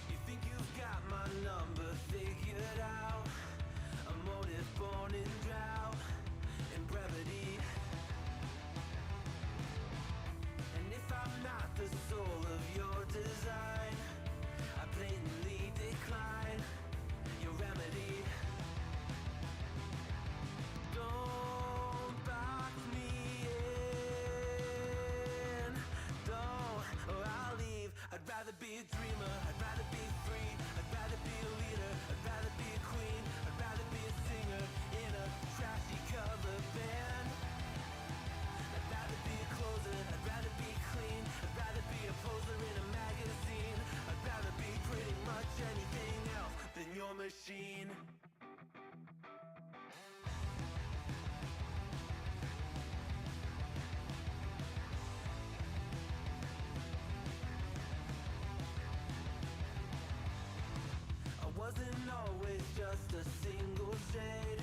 You think you've got my number figured out? A motive born in drought and brevity. And if I'm not the soul of your design, I blatantly decline your remedy. Don't box me in, don't, or I'll leave. I'd rather be a dreamer, I'd rather be free, I'd rather be a leader, I'd rather be a queen, I'd rather be a singer in a trashy cover band. I'd rather be a closer, I'd rather be clean, I'd rather be a poser in a magazine, I'd rather be pretty much anything else than your machine. Wasn't always just a single shade,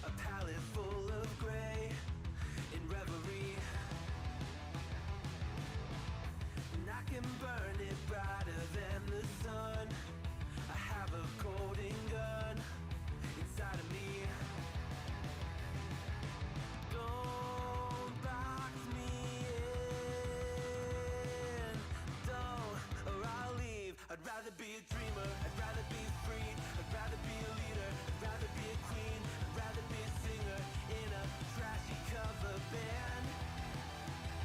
a palette full of gray in reverie. And I can burn it brighter than the sun. I have a golden gun inside of me. Don't box me in, don't, or I'll leave. I'd rather be a dreamer, I'd rather be free, I'd rather be a leader, I'd rather be a queen, I'd rather be a singer in a trashy cover band.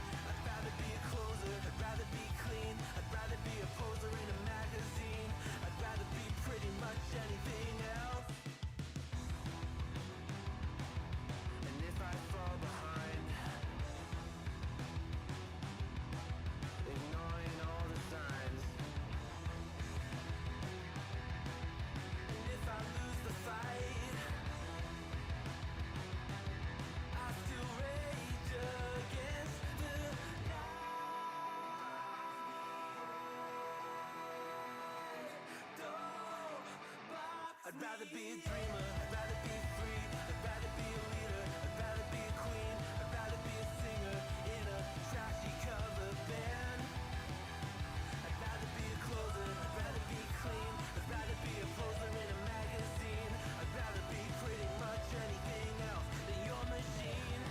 I'd rather be a closer, I'd rather be clean, I'd rather be a poser in a magazine, I'd rather be pretty much anything else. And if I fall behind, ignoring all the signs, if I lose the fight, I still rage against the night. Don't box I'd rather be a dreamer, I'd rather be free, I'd rather be a leader, I'd rather be a queen, I'd rather be a singer in a trashy cover band. I'd rather be a closer, I'd rather be clean, I'd rather be a poser in a magazine, I'd rather be pretty much anything else than your machine.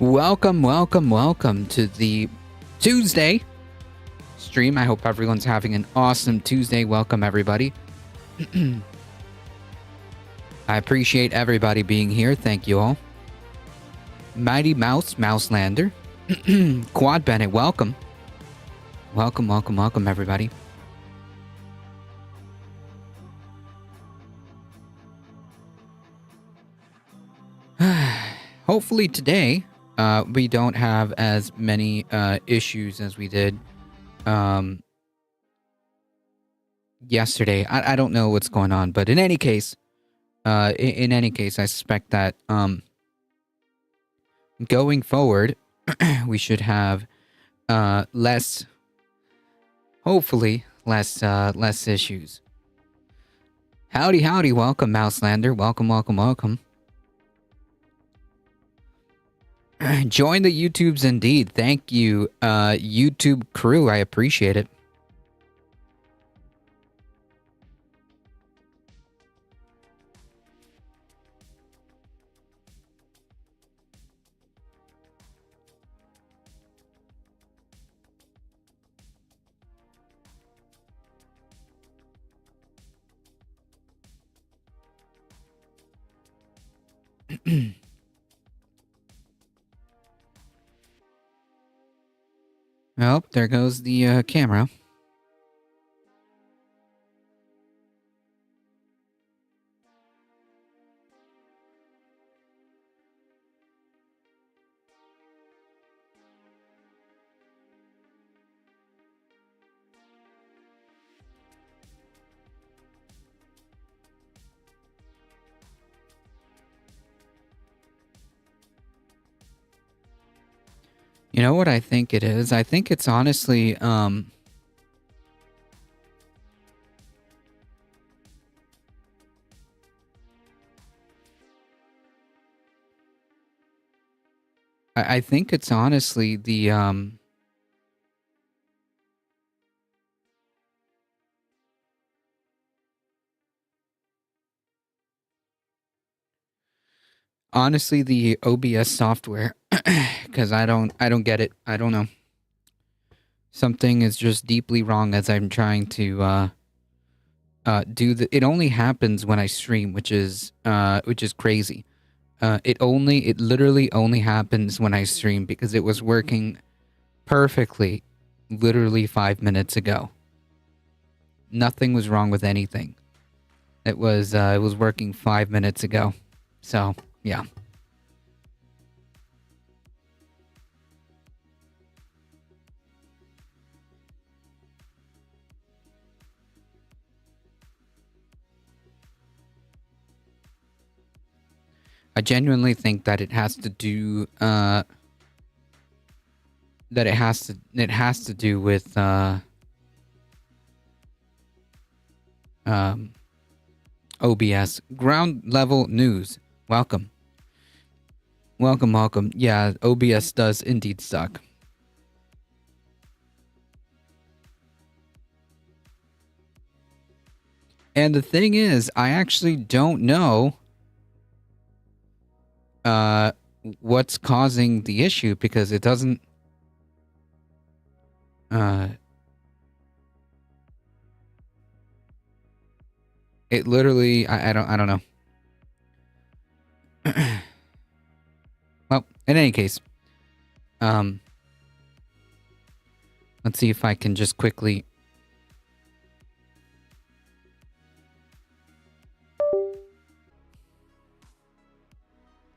Welcome, welcome, welcome to the Tuesday stream. I hope everyone's having an awesome Tuesday. Welcome, everybody. I appreciate everybody being here. Thank you all. Mighty Mouse, Mouselander. Quad Bennett, welcome. Welcome, welcome, welcome, everybody. Hopefully today we don't have as many issues as we did yesterday. I don't know what's going on, but in any case, I suspect that going forward, we should have less, hopefully less issues. Howdy, howdy, welcome, Mouselander. Welcome, welcome, welcome. Join the YouTubes indeed. Thank you, YouTube crew. I appreciate it. Oh, there goes the camera. You know what I think it is? I think it's honestly, I think it's honestly the, honestly the OBS software, because I don't get it. I don't know. Something is just deeply wrong as I'm trying to do the. It only happens when I stream, which is crazy. It literally only happens when I stream because it was working perfectly, literally 5 minutes ago. Nothing was wrong with anything. It was working 5 minutes ago. So yeah. I genuinely think that it has to do it has to do with OBS. Ground level news. Welcome. Welcome, welcome. Yeah, OBS does indeed suck. And the thing is, I actually don't know what's causing the issue because it doesn't it literally I don't know. Well, in any case, let's see if I can just quickly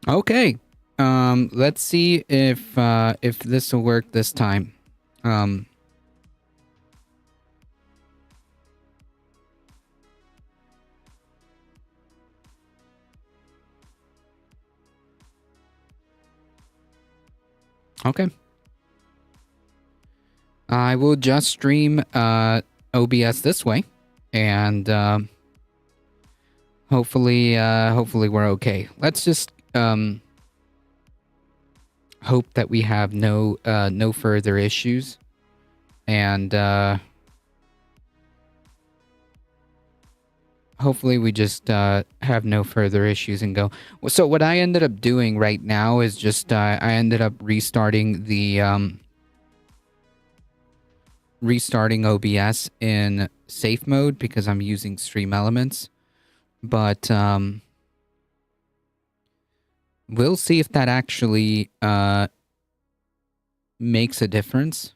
Okay. Let's see if this will work this time. Okay. I will just stream OBS this way, and hopefully we're okay. Let's just hope that we have no further issues, and hopefully we just have no further issues and go. So what I ended up doing right now is just I ended up restarting OBS in safe mode because I'm using Stream Elements. But we'll see if that actually makes a difference.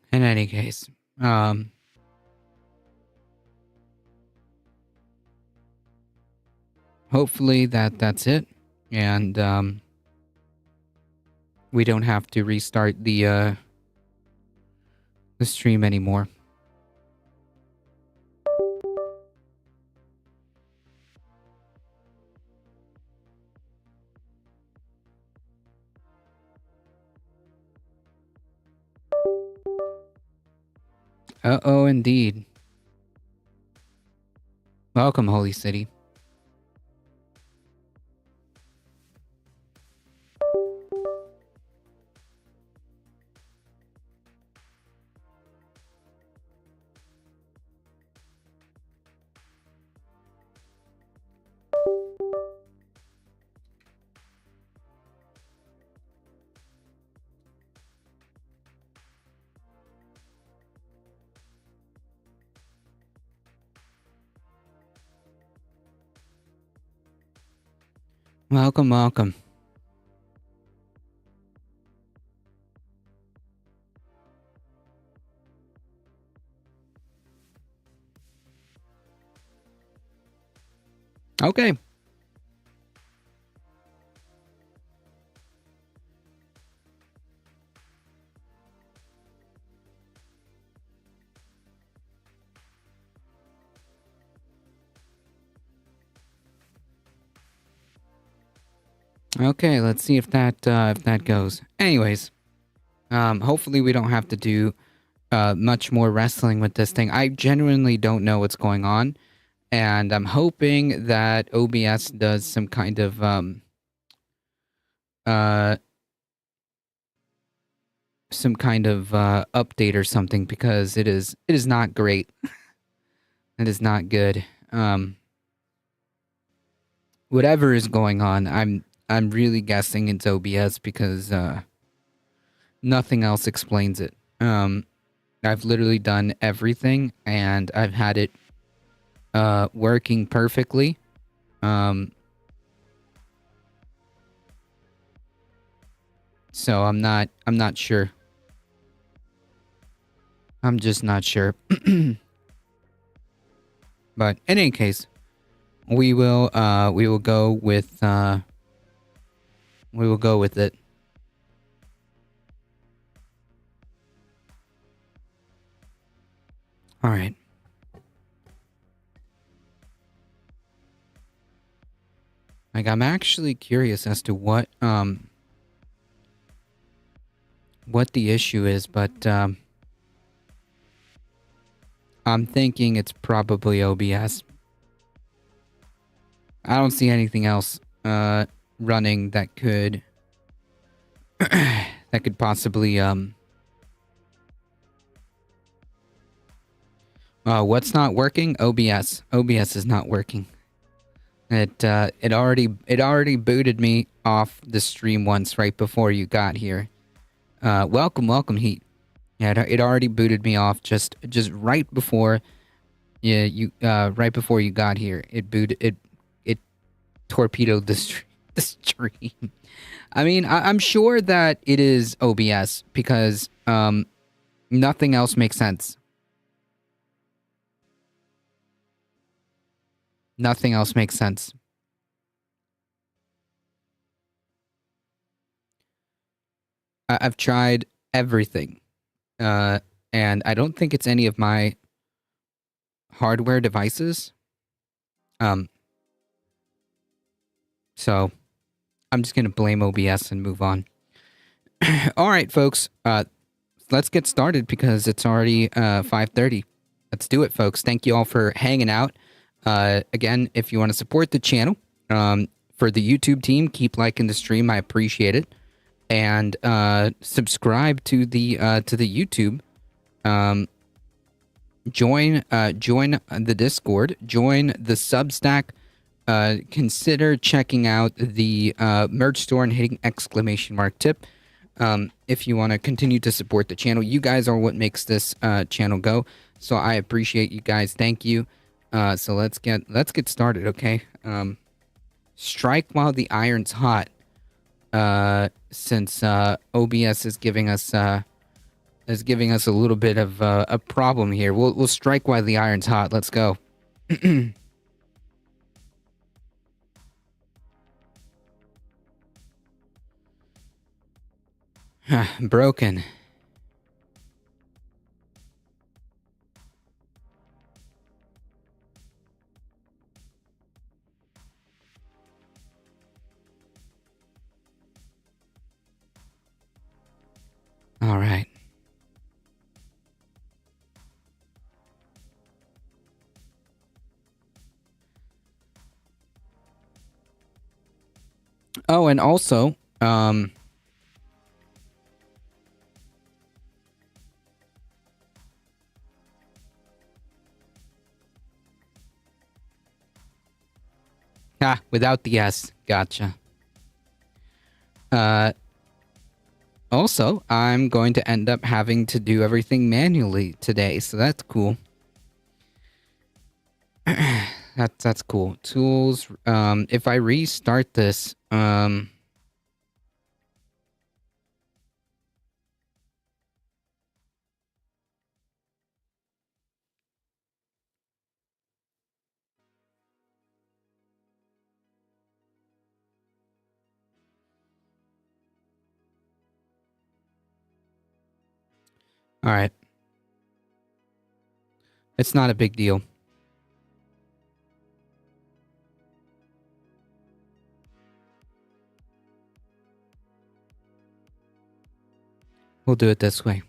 In any case, hopefully that's it, and we don't have to restart the stream anymore. Uh-oh, indeed. Welcome, Holy City. Welcome, welcome. Okay. Okay, let's see if that goes. Anyways, hopefully we don't have to do much more wrestling with this thing. I genuinely don't know what's going on, and I'm hoping that OBS does some kind of update or something, because it is not great. It is not good. Whatever is going on, I'm really guessing it's OBS, because nothing else explains it. I've literally done everything, and I've had it working perfectly. So I'm not sure. I'm just not sure. But in any case, we will go with it. All right. Like, I'm actually curious as to what the issue is, but I'm thinking it's probably OBS. I don't see anything else running that could possibly what's not working? OBS. OBS is not working. It already booted me off the stream once right before you got here. Welcome, Heat. Yeah, it already booted me off just right before right before you got here. It torpedoed the stream. I mean, I'm sure that it is OBS, because nothing else makes sense. Nothing else makes sense. I've tried everything, and I don't think it's any of my hardware devices. So I'm just gonna blame OBS and move on. All right, folks. Let's get started because it's already 5:30. Let's do it, folks. Thank you all for hanging out. Again, if you want to support the channel, for the YouTube team, keep liking the stream. I appreciate it, and subscribe to the YouTube. Join the Discord. Join the Substack. Consider checking out the merch store and hitting !! tip. If you want to continue to support the channel. You guys are what makes this channel go. So I appreciate you guys. Thank you. So let's get started, okay? Strike while the iron's hot. Since OBS is giving us a little bit of a problem here. We'll strike while the iron's hot. Let's go. Broken. All right. Oh, and also, without the S. Gotcha. Also, I'm going to end up having to do everything manually today, so that's cool. That's cool. Tools, if I restart this, all right. It's not a big deal. We'll do it this way.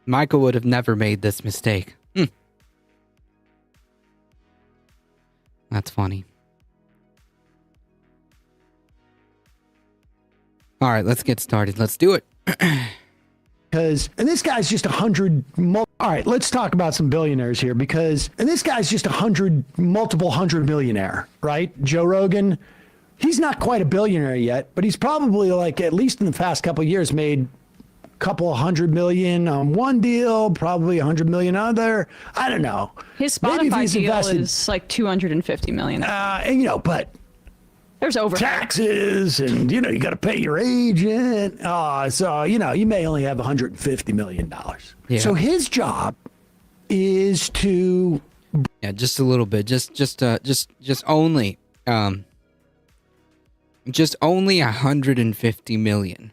Michael would have never made this mistake. That's funny. All right, let's get started. Let's do it. And this guy's just 100. All right, let's talk about some billionaires here and this guy's just multiple hundred millionaire, right? Joe Rogan, he's not quite a billionaire yet, but he's probably like, at least in the past couple of years, made couple $100 million on one deal, probably $100 million other. I don't know. His Spotify deal is like $250 million. And but there's overhead. Taxes, and you got to pay your agent. So you may only have $150 million. Yeah. So his job is to just a little bit, just only $150 million.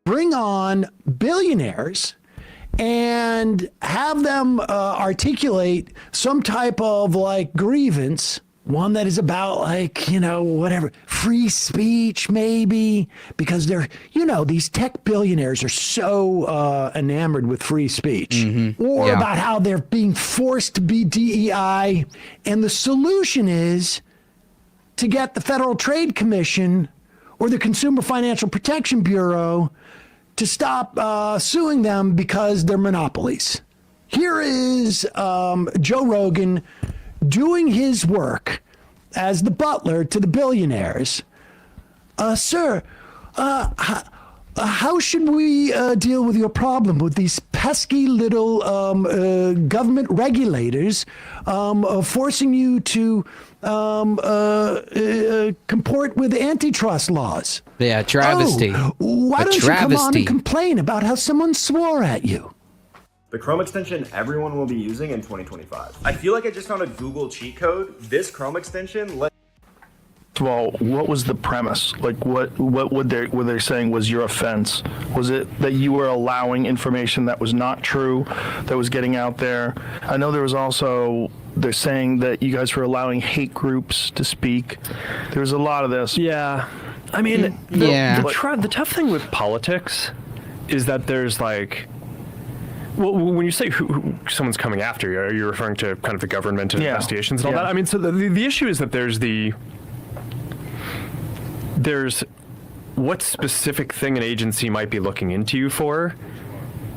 Bring on billionaires and have them articulate some type of like grievance, one that is about like, whatever, free speech maybe, because they're, these tech billionaires are so enamored with free speech, or about how they're being forced to be DEI. And the solution is to get the Federal Trade Commission or the Consumer Financial Protection Bureau to stop suing them because they're monopolies. Here is Joe Rogan doing his work as the butler to the billionaires. Sir, how should we deal with your problem with these pesky little government regulators forcing you to comport with antitrust laws? Yeah, travesty. Oh, why don't you come on and complain about how someone swore at you? The Chrome extension everyone will be using in 2025. I feel like I just found a Google cheat code. This Chrome extension Well, what was the premise? Like, what were they saying was your offense? Was it that you were allowing information that was not true, that was getting out there? I know there was also, they're saying that you guys were allowing hate groups to speak. There was a lot of this. Yeah. I mean, the tough thing with politics is that there's like, well, when you say who someone's coming after you, are you referring to kind of the government and investigations and all that? I mean, so the issue is that there's what specific thing an agency might be looking into you for,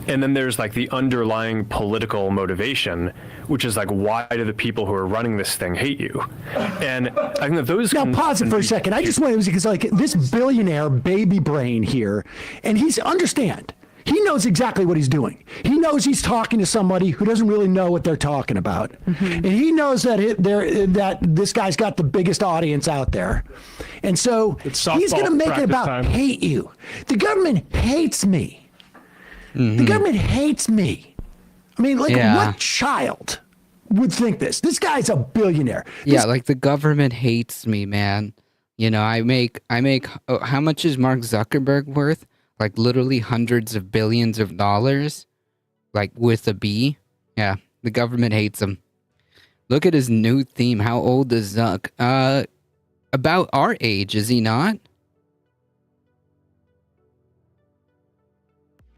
and then there's like the underlying political motivation, which is like, why do the people who are running this thing hate you? And I think that those now pause it for a second. I just want to, because like this billionaire baby brain here, and understand. He knows exactly what he's doing. He knows he's talking to somebody who doesn't really know what they're talking about. Mm-hmm. And he knows that that this guy's got the biggest audience out there. And so he's going to make it about hate you. The government hates me. Mm-hmm. The government hates me. I mean, like what child would think this? This guy's a billionaire. Like the government hates me, man. You know, I make how much is Mark Zuckerberg worth? Like literally hundreds of billions of dollars, like with a B. Yeah, the government hates him. Look at his new theme. How old is Zuck? About our age, is he not?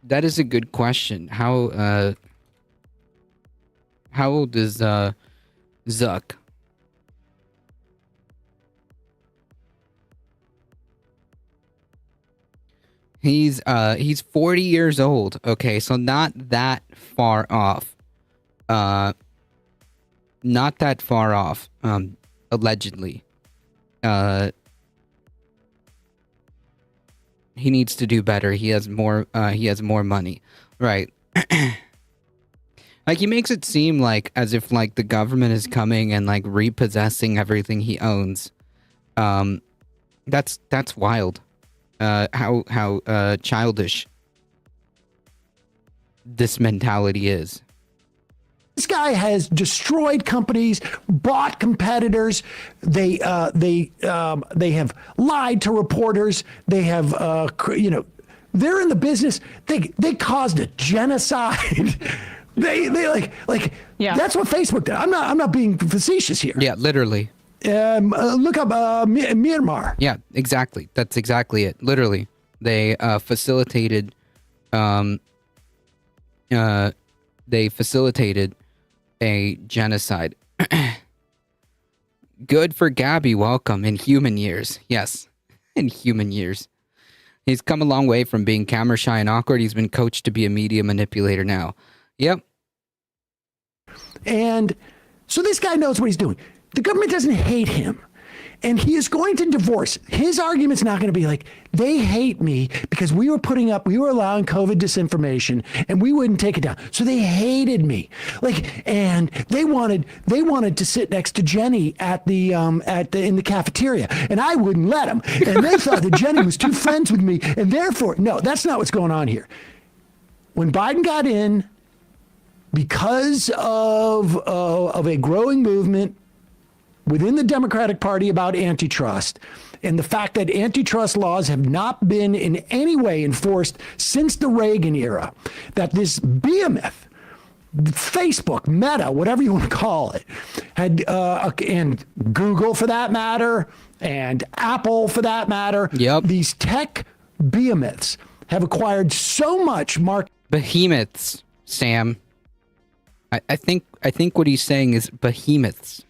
That is a good question. How old is Zuck? He's 40 years old. Okay, so not that far off. Not that far off. Allegedly. He needs to do better. He has more money. Right. Like he makes it seem like as if like the government is coming and like repossessing everything he owns. That's wild. How childish this mentality is. This guy has destroyed companies, bought competitors. They have lied to reporters. They have, they're in the business. They caused a genocide. they that's what Facebook did. I'm not being facetious here. Yeah, literally. Look up Myanmar. Yeah, exactly. That's exactly it. Literally, they facilitated. They facilitated a genocide. Good for Gabby. Welcome in human years. Yes, in human years. He's come a long way from being camera shy and awkward. He's been coached to be a media manipulator now. Yep. And so this guy knows what he's doing. The government doesn't hate him, and he is going to divorce. His argument's not going to be like, they hate me because we were allowing COVID disinformation and we wouldn't take it down. So they hated me. And they wanted to sit next to Jenny in the cafeteria, and I wouldn't let them. And they thought that Jenny was too friends with me, and therefore, no, that's not what's going on here. When Biden got in, because of a growing movement within the Democratic Party about antitrust, and the fact that antitrust laws have not been in any way enforced since the Reagan era, that this behemoth, Facebook, Meta, whatever you want to call it, had and Google for that matter, and Apple for that matter, these tech behemoths have acquired so much behemoths, Sam. I think what he's saying is behemoths.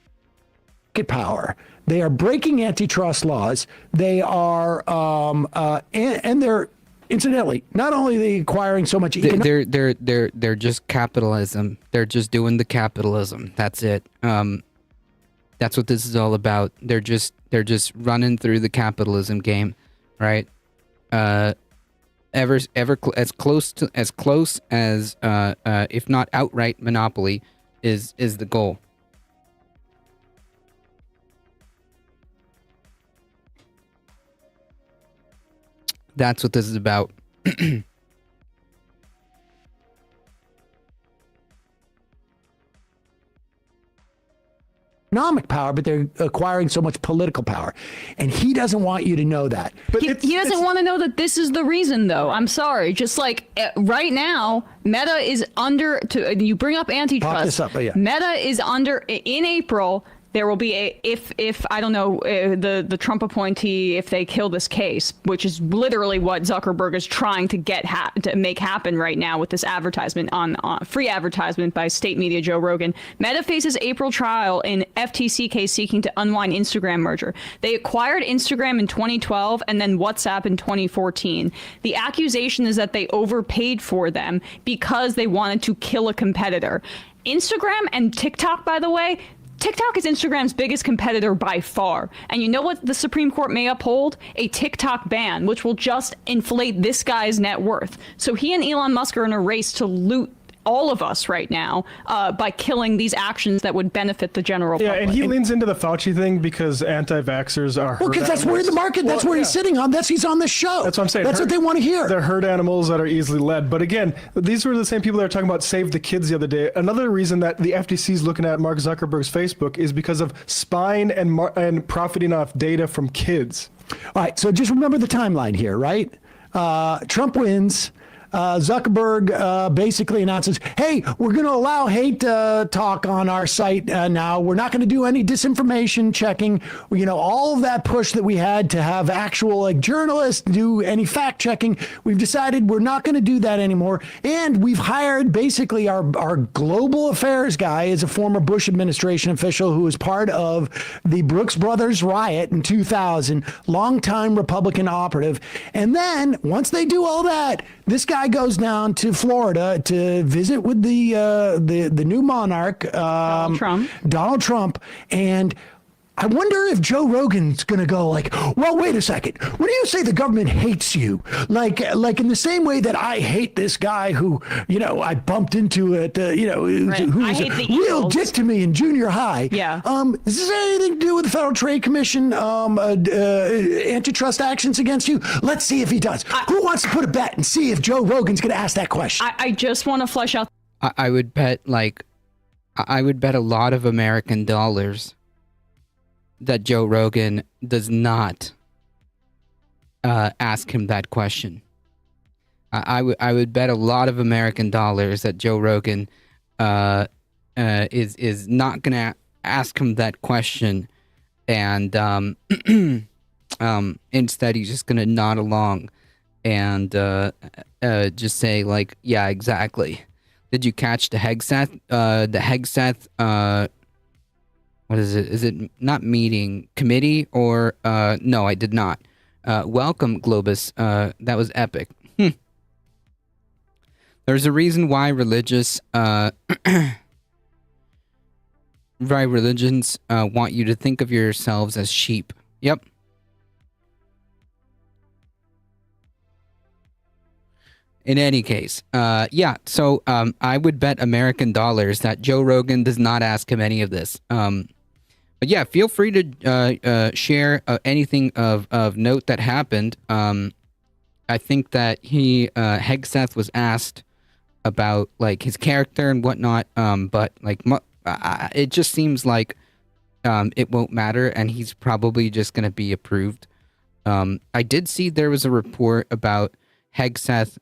Power. They are breaking antitrust laws. They are, and they're incidentally not only are they acquiring so much. They're just capitalism. They're just doing the capitalism. That's it. That's what this is all about. They're just running through the capitalism game, right? as close as if not outright monopoly is the goal. That's what this is about. Economic power, but they're acquiring so much political power. And he doesn't want you to know that. But He doesn't want to know that this is the reason, though. I'm sorry. Just like right now, Meta is under. You bring up antitrust. Pop this up, yeah. Meta is under in April. There will be a if I don't know the Trump appointee, if they kill this case, which is literally what Zuckerberg is trying to to make happen right now with this advertisement on free advertisement by state media Joe Rogan. Meta faces April trial in FTC case seeking to unwind Instagram merger. They acquired Instagram in 2012 and then WhatsApp in 2014. The accusation is that they overpaid for them because they wanted to kill a competitor. Instagram and TikTok, by the way. TikTok is Instagram's biggest competitor by far. And you know what the Supreme Court may uphold? A TikTok ban, which will just inflate this guy's net worth. So he and Elon Musk are in a race to loot all of us right now by killing these actions that would benefit the general public. Yeah, and he leans into the Fauci thing because anti-vaxxers are Well, because that's where the market, that's where he's sitting on. He's on this show. That's what I'm saying. That's what they want to hear. They're herd animals that are easily led. But again, these were the same people that are talking about Save the Kids the other day. Another reason that the FTC is looking at Mark Zuckerberg's Facebook is because of spying and profiting off data from kids. All right, so just remember the timeline here, right? Trump wins. Zuckerberg basically announces, hey, we're going to allow hate talk on our site now. We're not going to do any disinformation checking. You know, all of that push that we had to have actual journalists do any fact checking, we've decided we're not going to do that anymore. And we've hired basically our global affairs guy is a former Bush administration official who was part of the Brooks Brothers riot in 2000, longtime Republican operative. And then once they do all that, this guy goes down to Florida to visit with the new monarch, Donald Trump, and I wonder if Joe Rogan's going to go like, well, wait a second. When you say the government hates you, like in the same way that I hate this guy who, I bumped into it, who was a real dick to me in junior high. Yeah. Does this have anything to do with the Federal Trade Commission antitrust actions against you? Let's see if he does. Who wants to put a bet and see if Joe Rogan's going to ask that question? I just want to flesh out. I would bet a lot of American dollars that Joe Rogan does not ask him that question. I would bet a lot of American dollars that Joe Rogan is not gonna ask him that question, and instead he's just gonna nod along and just say like, yeah, exactly. Did you catch the Hegseth? What is it? Is it not meeting committee or no? I did not. Welcome, Globus. That was epic. There's a reason why religions want you to think of yourselves as sheep. Yep. In any case, yeah. So I would bet American dollars that Joe Rogan does not ask him any of this. But yeah, feel free to share anything of note that happened. I think that Hegseth was asked about like his character and whatnot. But like it just seems like it won't matter, and he's probably just going to be approved. I did see there was a report about Hegseth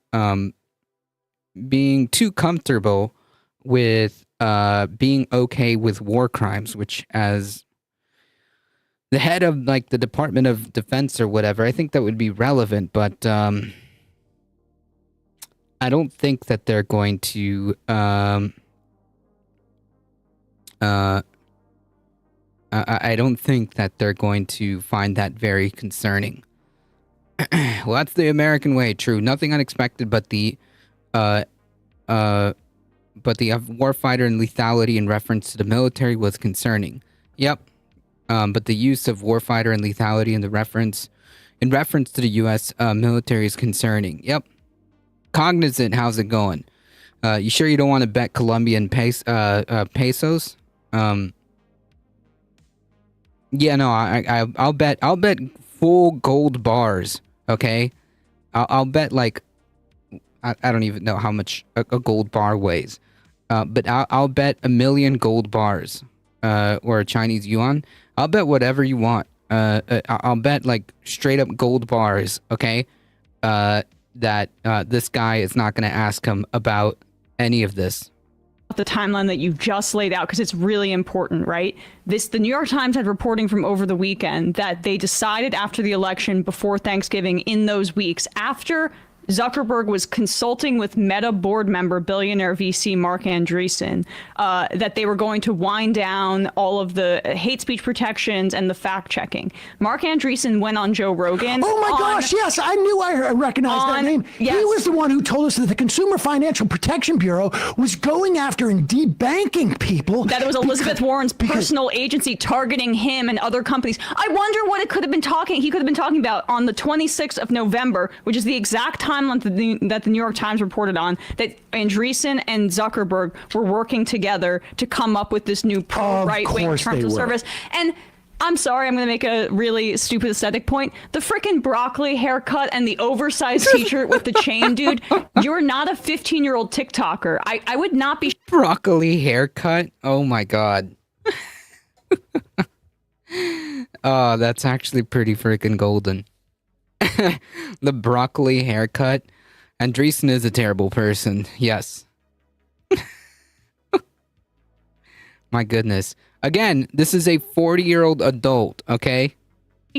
being too comfortable with being okay with war crimes, which as the head of like the Department of Defense or whatever, I think that would be relevant, but I don't think that they're going to I don't think that they're going to find that very concerning. Well, that's the American way. True, nothing unexpected, but the warfighter and lethality in reference to the military was concerning. Yep. But the use of warfighter and lethality in reference to the U.S. Military is concerning. Yep. Cognizant, how's it going? You sure you don't want to bet Colombian pesos? Yeah, no, I'll bet full gold bars. Okay, I'll bet like I don't even know how much a gold bar weighs, but I'll bet 1 million gold bars, or Chinese yuan. I'll bet whatever you want. I'll bet like straight up gold bars. Okay, that this guy is not going to ask him about any of this. The timeline that you've just laid out, because it's really important, right? The New York Times had reporting from over the weekend that they decided after the election, before Thanksgiving, in those weeks, after Zuckerberg was consulting with Meta board member, billionaire VC Mark Andreessen, that they were going to wind down all of the hate speech protections and the fact checking. Mark Andreessen went on Joe Rogan. Oh my gosh, yes, I knew I recognized that name. Yes. He was the one who told us that the Consumer Financial Protection Bureau was going after and debanking people. That it was Elizabeth Warren's personal agency targeting him and other companies. I wonder what he could have been talking about on the 26th of November, which is the exact timeline that the New York Times reported on, that Andreessen and Zuckerberg were working together to come up with this new pro-right-wing terms of service. And I'm sorry, I'm going to make a really stupid aesthetic point. The frickin' broccoli haircut and the oversized t-shirt with the chain, dude, you're not a 15-year-old TikToker. I would not be... Broccoli haircut? Oh my god. Oh, that's actually pretty freaking golden. The broccoli haircut. Andreessen is a terrible person. Yes. My goodness. Again, this is a 40-year-old adult, okay?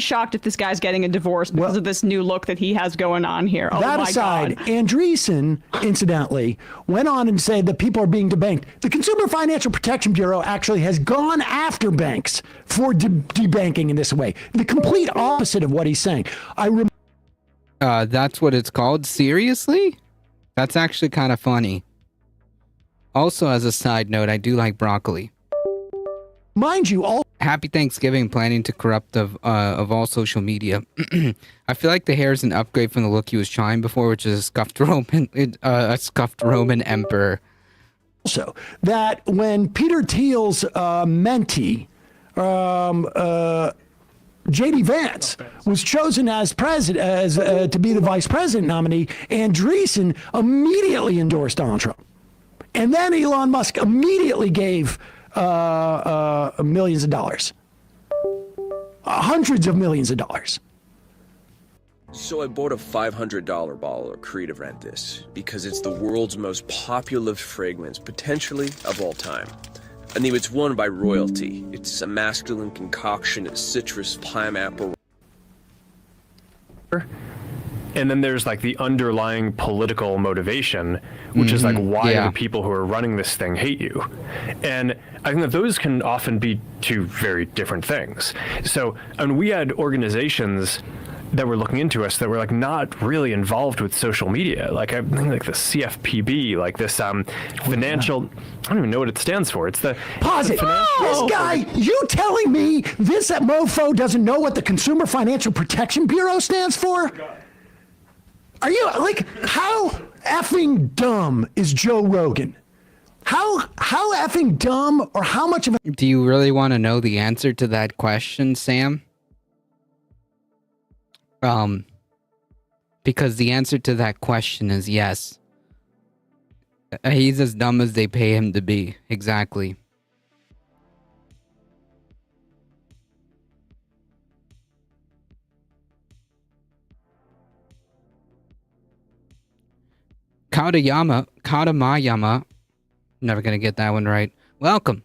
shocked if this guy's getting a divorce because of this new look that he has going on here. Oh that my aside, God. Andreessen, incidentally, went on and said that people are being debanked. The Consumer Financial Protection Bureau actually has gone after banks for debanking in this way. The complete opposite of what he's saying. That's what it's called? Seriously? That's actually kind of funny. Also, as a side note, I do like broccoli. Mind you, all Happy Thanksgiving, planning to corrupt of all social media. I feel like the hair is an upgrade from the look he was trying before, which is a scuffed Roman emperor. Also, that when Peter Thiel's mentee, J.D. Vance, was chosen as president, to be the vice president nominee, Andreessen immediately endorsed Donald Trump. And then Elon Musk immediately gave millions of dollars, hundreds of millions of dollars. So I bought a $500 bottle of Creed Aventus because it's the world's most popular fragrance, potentially of all time. I mean, it's won by royalty. It's a masculine concoction of citrus, pineapple. And then there's like the underlying political motivation, which is like, why do the people who are running this thing hate you? And I think that those can often be two very different things. So, and we had organizations that were looking into us that were like not really involved with social media. Like I think like the CFPB, like this financial, I don't even know what it stands for. It's the Pause it. This guy, you telling me this mofo doesn't know what the Consumer Financial Protection Bureau stands for? Are you, like, how effing dumb is Joe Rogan? How effing dumb, or how much of a... Do you really want to know the answer to that question, Sam? Because the answer to that question is yes. He's as dumb as they pay him to be. Exactly. Katamayama, never gonna get that one right. Welcome.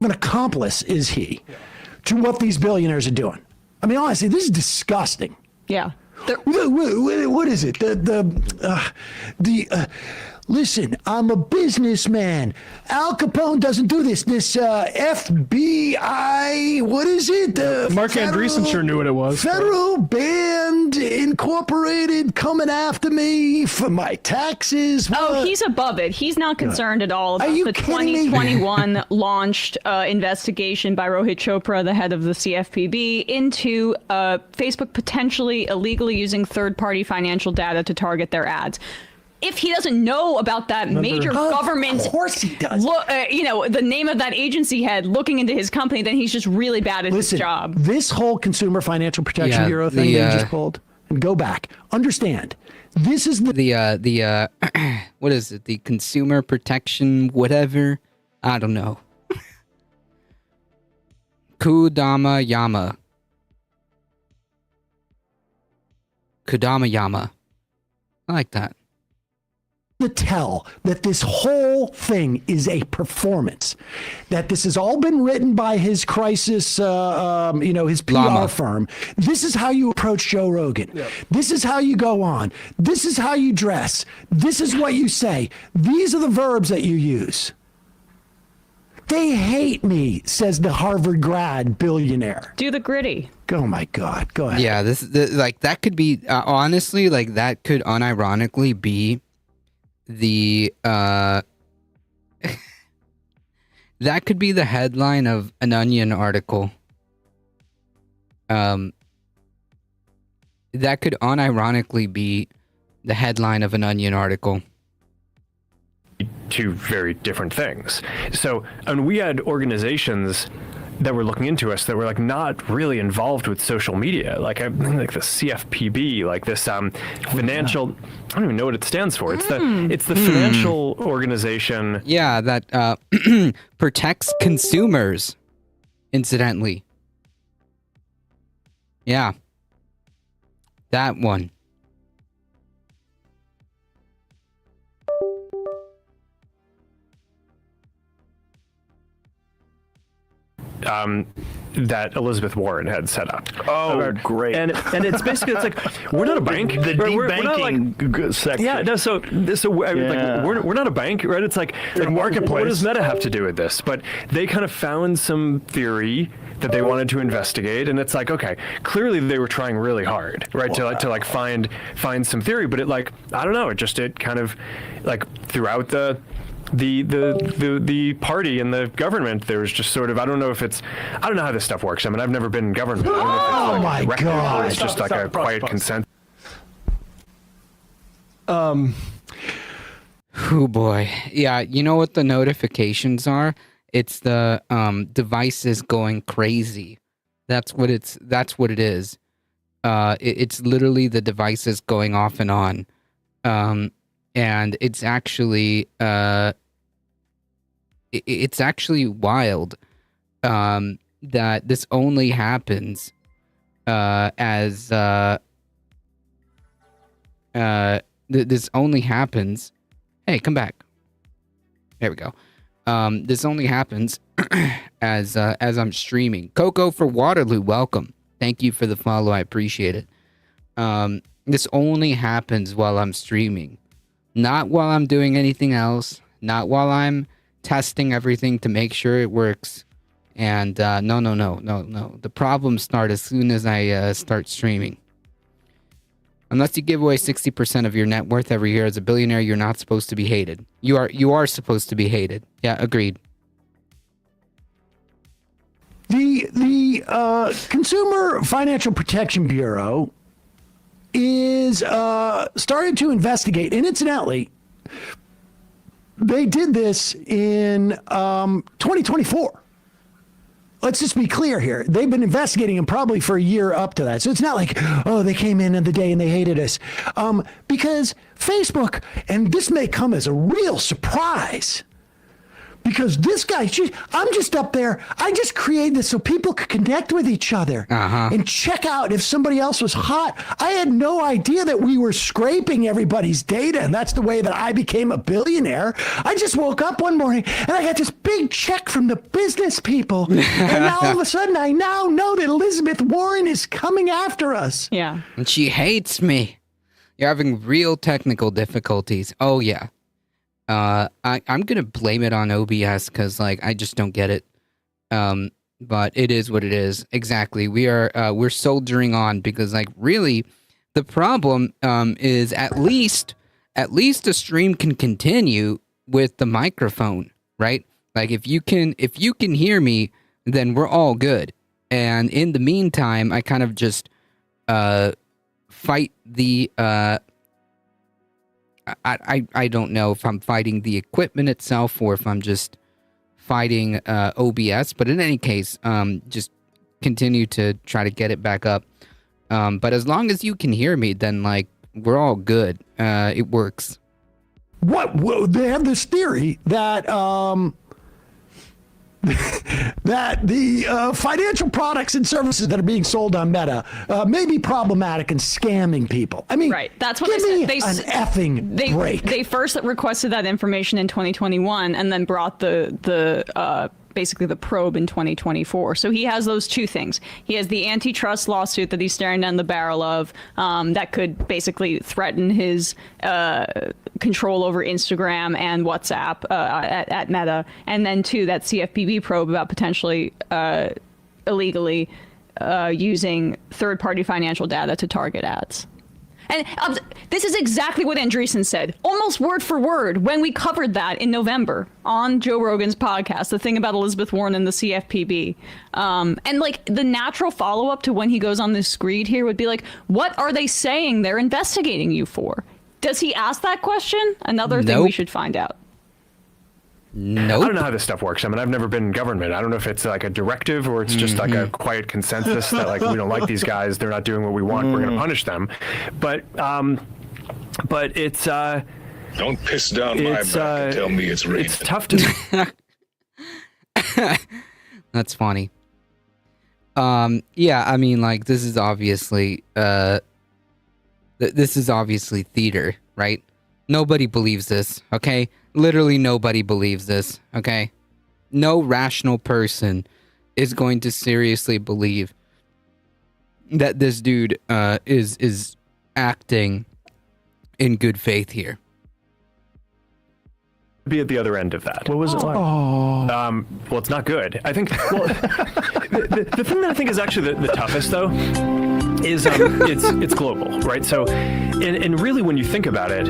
an accomplice is he to what these billionaires are doing? I mean, honestly, this is disgusting. Yeah. What is it? Listen, I'm a businessman. Al Capone doesn't do this. This FBI, what is it? Mark Andreessen sure knew what it was. Federal Band Incorporated coming after me for my taxes. Oh, What? he's above it. He's not concerned at all about you the kidding me? 2021 launched investigation by Rohit Chopra, the head of the CFPB, into Facebook potentially illegally using third-party financial data to target their ads. If he doesn't know about that major government, Of course he does. the name of that agency head looking into his company, then he's just really bad at Listen, his job. this whole Consumer Financial Protection Yeah, Bureau thing the, they just pulled, and go back. Understand, this is the what is it? The consumer protection whatever? I don't know. Kudama Yama. I like that. to tell that this whole thing is a performance, that this has all been written by his crisis, his PR Llama. firm. This is how you approach Joe Rogan. This is how you go on. This is how you dress. This is what you say. These are the verbs that you use. They hate me, says the Harvard grad billionaire. Do the gritty. Oh my God. Go ahead. Yeah, that could be honestly, like, that could unironically be the that could be the headline of an Onion article. That could unironically be the headline of an Onion article. Two very different things. So, and we had organizations that were looking into us that were like not really involved with social media, like the CFPB, like this financial. I don't even know what it stands for. It's the financial organization. Yeah, that protects consumers. Incidentally. Yeah. That one. That Elizabeth Warren had set up. Oh, great! And it's basically, it's like, we're not a bank. The We're not debanking section. Yeah, no, so like, we're not a bank, right? It's like marketplace. What does Meta have to do with this? But they kind of found some theory that they wanted to investigate, and it's like, okay, clearly they were trying really hard, right, to find some theory, but I don't know, it kind of like throughout the party and the government, there was just sort of, I don't know how this stuff works. I mean, I've never been in government. I don't know if it's Oh my record or God. it's just like a quiet consensus. Oh boy. Yeah, you know what the notifications are? It's the devices going crazy. That's what it is. It's literally the devices going off and on. And it's actually wild that this only happens this only happens. Hey, come back. There we go. This only happens as I'm streaming. Coco for Waterloo, welcome. Thank you for the follow. I appreciate it. This only happens while I'm streaming. Not while I'm doing anything else. Not while I'm testing everything to make sure it works. And no. The problems start as soon as I start streaming. Unless you give away 60% of your net worth every year as a billionaire, you're not supposed to be hated. You are supposed to be hated. Yeah, agreed. The Consumer Financial Protection Bureau is started to investigate, and incidentally, they did this in 2024. Let's just be clear here. They've been investigating him probably for a year up to that. So it's not like, oh, they came in the day and they hated us. Because Facebook, and this may come as a real surprise, because this guy, I'm just up there. I just created this so people could connect with each other and check out if somebody else was hot. I had no idea that we were scraping everybody's data, and that's the way that I became a billionaire. I just woke up one morning and I got this big check from the business people. And now all of a sudden I now know that Elizabeth Warren is coming after us. Yeah. And she hates me. You're having real technical difficulties. Oh, yeah. I'm gonna blame it on OBS because like I just don't get it. But it is what it is. Exactly. We're soldiering on because like really, the problem is at least the stream can continue with the microphone, right? Like if you can hear me, then we're all good. And in the meantime, I kind of just fight the I don't know if I'm fighting the equipment itself or if I'm just fighting OBS, but in any case, just continue to try to get it back up. But as long as you can hear me, then like we're all good. It works. Well, they have this theory that that the financial products and services that are being sold on Meta may be problematic and scamming people. I mean, Right. That's what give they me said. an effing break. They first requested that information in 2021 and then brought the basically the probe in 2024. So he has those two things. He has the antitrust lawsuit that he's staring down the barrel of that could basically threaten his control over Instagram and WhatsApp at Meta. And then two, that CFPB probe about potentially illegally using third-party financial data to target ads. And this is exactly what Andreessen said, almost word for word, when we covered that in November on Joe Rogan's podcast, the thing about Elizabeth Warren and the CFPB. And like the natural follow-up to when he goes on this screed here would be like, what are they saying they're investigating you for? Does he ask that question? Another thing we should find out. Nope. I don't know how this stuff works. I mean, I've never been in government. I don't know if it's like a directive or it's just like a quiet consensus that like we don't like these guys. They're not doing what we want. We're going to punish them. But it's don't piss down my back and tell me it's raining. It's tough to. That's funny. Yeah, I mean, like this is obviously this is obviously theater, right? Nobody believes this, okay? Literally nobody believes this, okay? No rational person is going to seriously believe that this dude is acting in good faith here. Be at the other end of that. What was it like? Well, it's not good. I think. Well, the thing that I think is actually the toughest, though, is it's global, right? So, and really, when you think about it,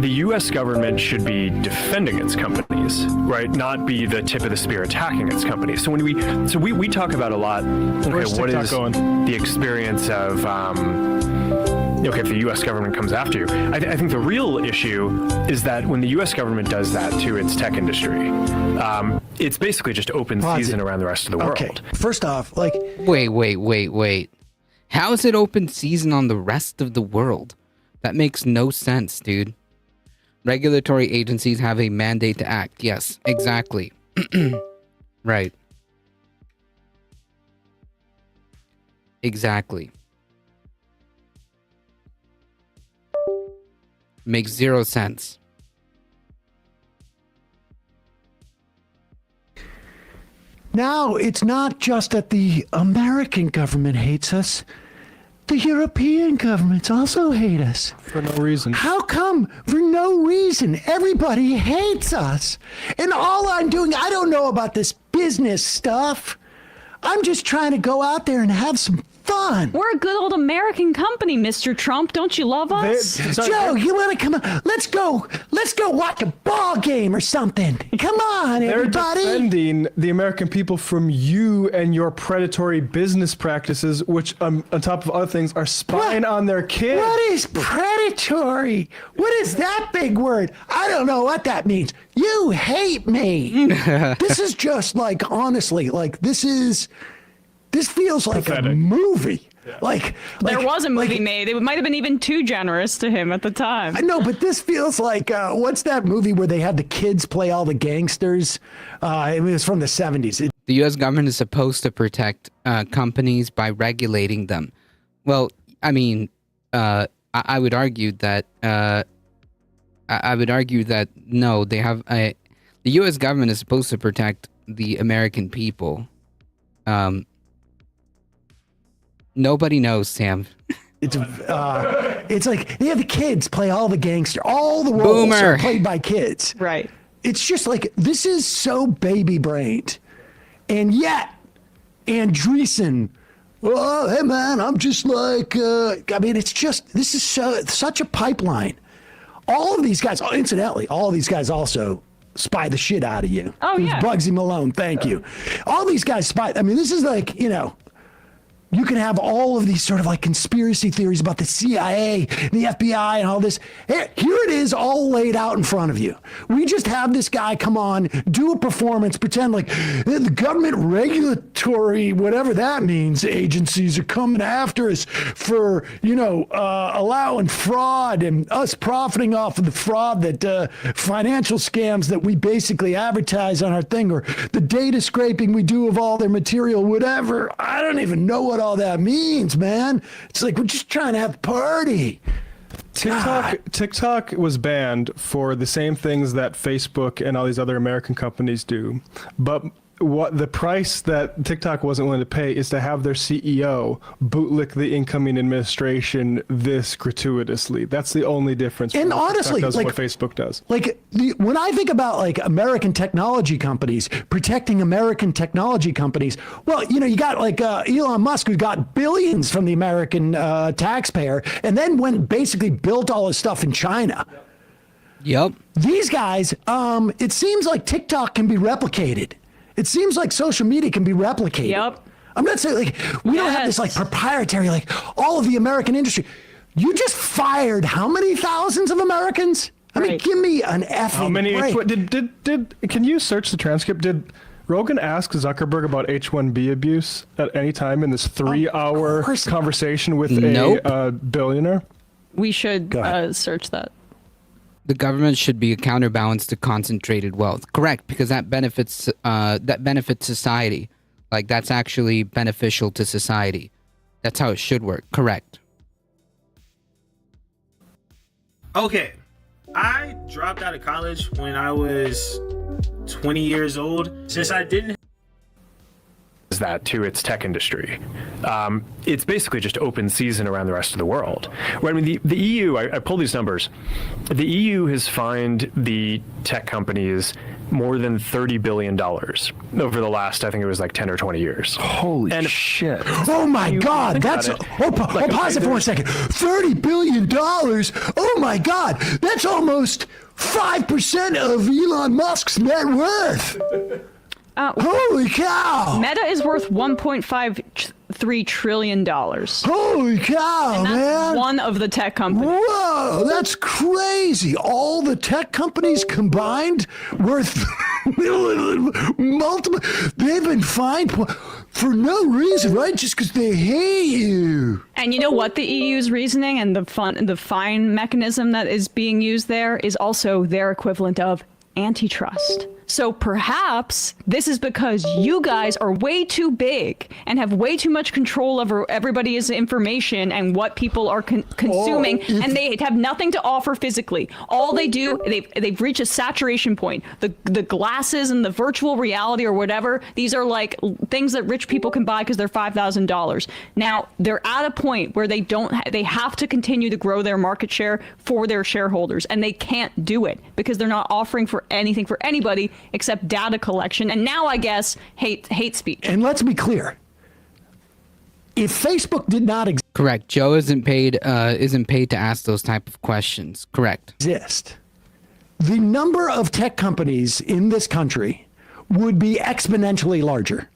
the U.S. government should be defending its companies, right? Not be the tip of the spear attacking its companies. So when we talk about a lot. Where's Okay, what TikTok is going? the experience of? Okay, if the U.S. government comes after you, I think the real issue is that when the U.S. government does that to its tech industry, it's basically just open season around the rest of the world. Okay, first off, like... Wait. How is it open season on the rest of the world? That makes no sense, dude. Regulatory agencies have a mandate to act. Yes, exactly. Right. Exactly. Makes zero sense. Now, it's not just that the American government hates us. The European governments also hate us. For no reason. How come? For no reason. Everybody hates us. And all I'm doing, I don't know about this business stuff. I'm just trying to go out there and have some fun. We're a good old American company, Mr. Trump. Don't you love us? Joe, you want to come on? Let's go watch a ball game or something. Come on, They're everybody. defending the American people from you and your predatory business practices, which, on top of other things, are spying on their kids. What is predatory? What is that big word? I don't know what that means. You hate me. This is just like, honestly, like this feels like a movie. Like There was a movie made. It might have been even too generous to him at the time. I know, but this feels like what's that movie where they had the kids play all the gangsters? It was from the 70s. The U.S. government is supposed to protect companies by regulating them. Well, I mean, I would argue that no, they have the U.S. government is supposed to protect the American people. Nobody knows, Sam. It's like they have the kids play all the gangster, all the roles Boomer. are played by kids. Right. It's just like, this is so baby brained. And yet, Andreessen, oh, hey man, I'm just like, I mean, it's just, this is such a pipeline. All of these guys, incidentally, all of these guys also spy the shit out of you. Oh, yeah. Bugsy Malone, thank you. All these guys spy. I mean, this is like, you can have all of these sort of like conspiracy theories about the CIA, the FBI, and all this. Here it is, all laid out in front of you. We just have this guy come on, do a performance, pretend like the government regulatory, whatever that means, agencies are coming after us for, allowing fraud and us profiting off of the fraud that financial scams that we basically advertise on our thing, or the data scraping we do of all their material, whatever. I don't even know what all that means, man. It's like we're just trying to have a party. TikTok was banned for the same things that Facebook and all these other American companies do, but what the price that TikTok wasn't willing to pay is to have their CEO bootlick the incoming administration this gratuitously. That's the only difference. And what honestly, TikTok does, like what Facebook does. Like when I think about like American technology companies protecting American technology companies, well, you got like Elon Musk, who got billions from the American taxpayer, and then basically built all his stuff in China. Yep. These guys, it seems like TikTok can be replicated. It seems like social media can be replicated. Yep. I'm not saying like we don't have this like proprietary, like all of the American industry. You just fired how many thousands of Americans? I mean, give me an effing How many? break. Can you search the transcript? Did Rogan ask Zuckerberg about H-1B abuse at any time in this 3-hour conversation with a billionaire? We should search that. The government should be a counterbalance to concentrated wealth. Correct, because that benefits society. Like, that's actually beneficial to society. That's how it should work. Correct. Okay, I dropped out of college when I was 20 years old. Since I didn't that to its tech industry. It's basically just open season around the rest of the world. Right? I mean, the EU, I pulled these numbers. The EU has fined the tech companies more than $30 billion over the last, I think it was like 10 or 20 years. Holy shit. Oh my God, that's, pause it for 1 second. $30 billion? Oh my God, that's almost 5% of Elon Musk's net worth. Holy cow! Meta is worth $1.53 trillion. Holy cow, and that's man! One of the tech companies. Whoa, that's crazy! All the tech companies combined worth multiple. They've been fined for no reason, right? Just because they hate you. And you know what? The EU's reasoning and the fine mechanism that is being used there is also their equivalent of antitrust. So perhaps this is because you guys are way too big and have way too much control over everybody's information and what people are consuming, and they have nothing to offer physically. All they do, they've reached a saturation point. The glasses and the virtual reality or whatever, these are like things that rich people can buy because they're $5,000. Now they're at a point where they have to continue to grow their market share for their shareholders, and they can't do it because they're not offering for anything for anybody except data collection, and now I guess hate speech. And let's be clear: if Facebook did not correct, Joe isn't paid to ask those type of questions. Correct. Exist, the number of tech companies in this country would be exponentially larger,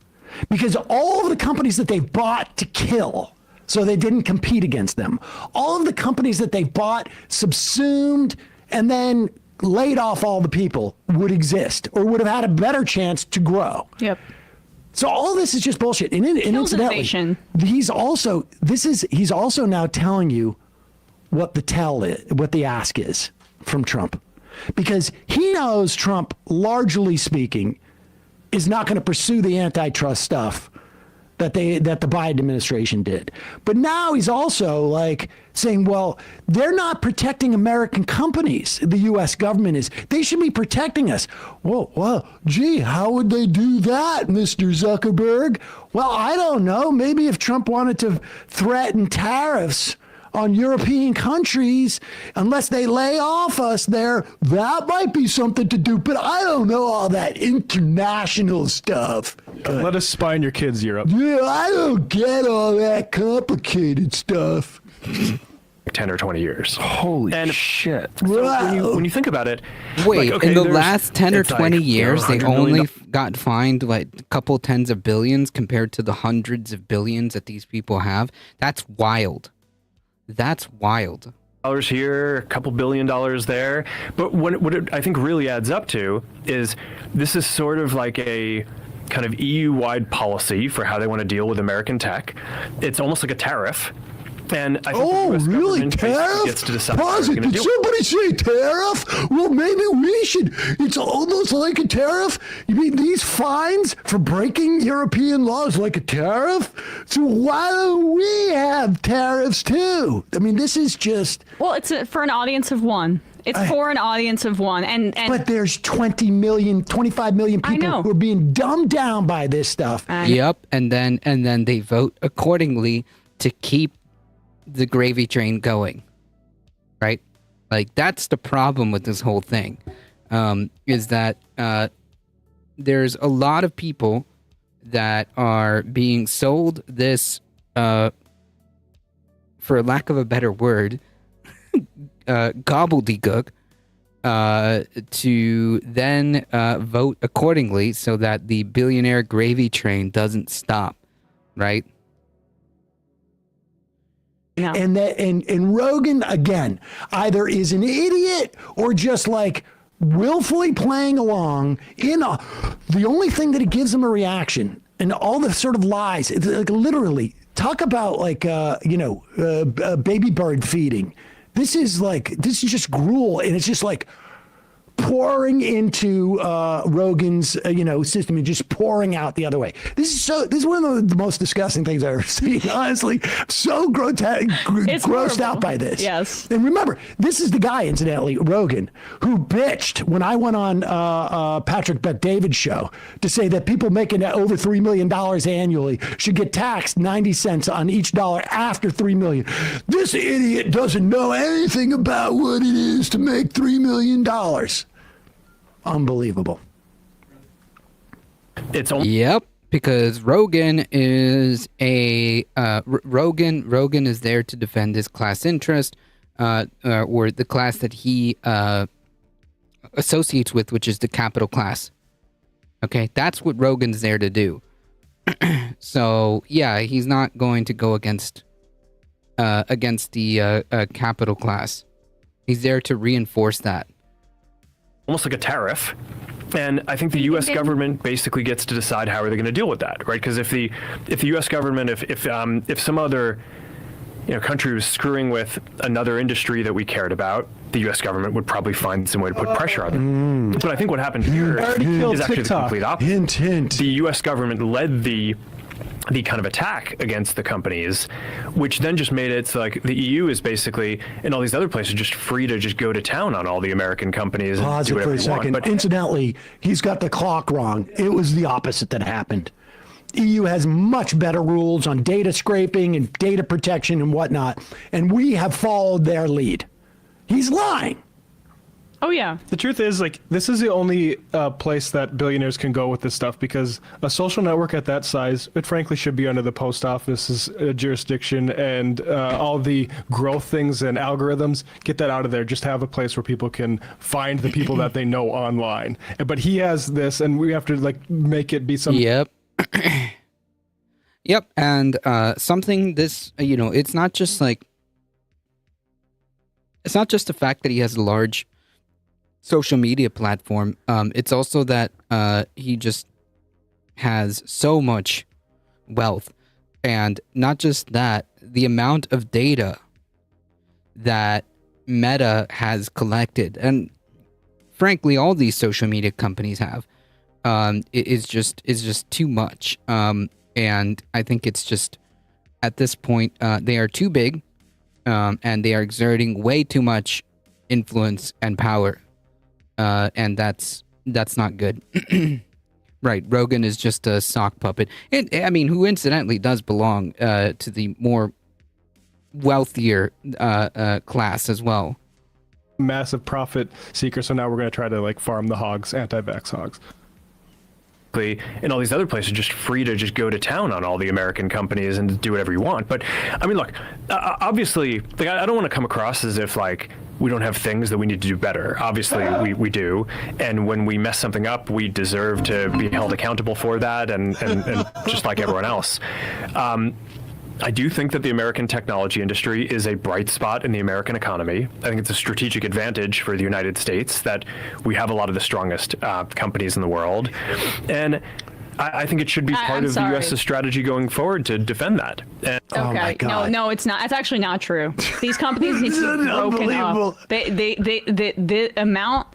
because all of the companies that they bought to kill, so they didn't compete against them, all of the companies that they bought, subsumed, and then laid off all the people would exist, or would have had a better chance to grow. Yep. So all this is just bullshit. And incidentally, he's also now telling you what the ask is from Trump, because he knows Trump, largely speaking, is not going to pursue the antitrust stuff that the Biden administration did. But now he's also like saying, well, they're not protecting American companies. The U.S. government is. They should be protecting us. Well, gee, how would they do that, Mr. Zuckerberg? Well, I don't know. Maybe if Trump wanted to threaten tariffs on European countries unless they lay off us there. That might be something to do, but I don't know all that international stuff. Let us spy on your kids, Europe. Yeah, I don't get all that complicated stuff. 10 or 20 years. Holy And shit. Wow. When you think about it, Wait, like, okay, in the there's- last 10 or it's 20 like, years, they $100 million only got fined like a couple tens of billions compared to the hundreds of billions that these people have. That's wild. That's wild. dollars here, a couple $1 billion there. But what it, I think really adds up to is this is sort of like a kind of EU-wide policy for how they want to deal with American tech. It's almost like a tariff. And I think Oh, the US really? government basically Tariff? gets to decide how Pause they're it. going to Did deal with it. somebody say tariff? Well, maybe we should. It's almost like a tariff. You mean these fines for breaking European laws like a tariff? So why don't we have tariffs too? I mean, this is just. Well, it's for an audience of one. It's for an audience of one, and But there's 20 million, 25 million I people know. who are being dumbed down by this stuff. Yep, and then they vote accordingly to keep the gravy train going, right? Like that's the problem with this whole thing, is that there's a lot of people that are being sold this, for lack of a better word, gobbledygook, to then vote accordingly so that the billionaire gravy train doesn't stop, right? no. And Rogan again either is an idiot or just like willfully playing along the only thing that it gives him a reaction and all the sort of lies. It's like literally talk about like baby bird feeding. This is just gruel, and it's just like pouring into Rogan's system and just pouring out the other way. This is one of the most disgusting things I've ever seen. Honestly, so grossed horrible. out by this. Yes. And remember, this is the guy, incidentally, Rogan, who bitched when I went on Patrick Bet-David's show to say that people making over $3 million annually should get taxed 90 cents on each dollar after $3 million. This idiot doesn't know anything about what it is to make $3 million. Unbelievable. It's only Yep, because Rogan is Rogan is there to defend his class interest, or the class that he associates with, which is the capital class. Okay, that's what Rogan's there to do. So yeah, he's not going to go against the capital class. He's there to reinforce that. almost like a tariff. And I think the U.S. government basically gets to decide how are they going to deal with that, right? Because if the U.S. government, if some other country was screwing with another industry that we cared about, the U.S. government would probably find some way to put pressure on them. But I think what happened here is actually the complete opposite. Hint, hint. The U.S. government led the kind of attack against the companies, which then just made it so like the EU is basically, and all these other places, just free to just go to town on all the American companies and Pause do it for whatever a they want. second. But Incidentally, he's got the clock wrong. It was the opposite that happened. EU has much better rules on data scraping and data protection and whatnot, and we have followed their lead. He's lying. Oh yeah. The truth is, like, this is the only place that billionaires can go with this stuff, because a social network at that size, it frankly should be under the post office's jurisdiction, and all the growth things and algorithms, get that out of there. Just have a place where people can find the people that they know online. But he has this, and we have to like make it be some. Yep. Yep, and something this, it's not just like, it's not just the fact that he has a large social media platform. It's also that he just has so much wealth, and not just that, the amount of data that Meta has collected, and frankly, all these social media companies have, is just too much. And I think it's just at this point they are too big, and they are exerting way too much influence and power. And that's not good. Right, Rogan is just a sock puppet. Who incidentally does belong to the more wealthier class as well. Massive profit seeker. So now we're going to try to like farm the hogs, anti-vax hogs. And all these other places are just free to just go to town on all the American companies and do whatever you want. But I mean, look, obviously, like, I don't want to come across as if like we don't have things that we need to do better. Obviously, we do. And when we mess something up, we deserve to be held accountable for that, and just like everyone else. I do think that the American technology industry is a bright spot in the American economy. I think it's a strategic advantage for the United States that we have a lot of the strongest companies in the world. And I think it should be part of the U.S.'s strategy going forward to defend that. And okay, no, it's not. It's actually not true. These companies need to be broken up. The amount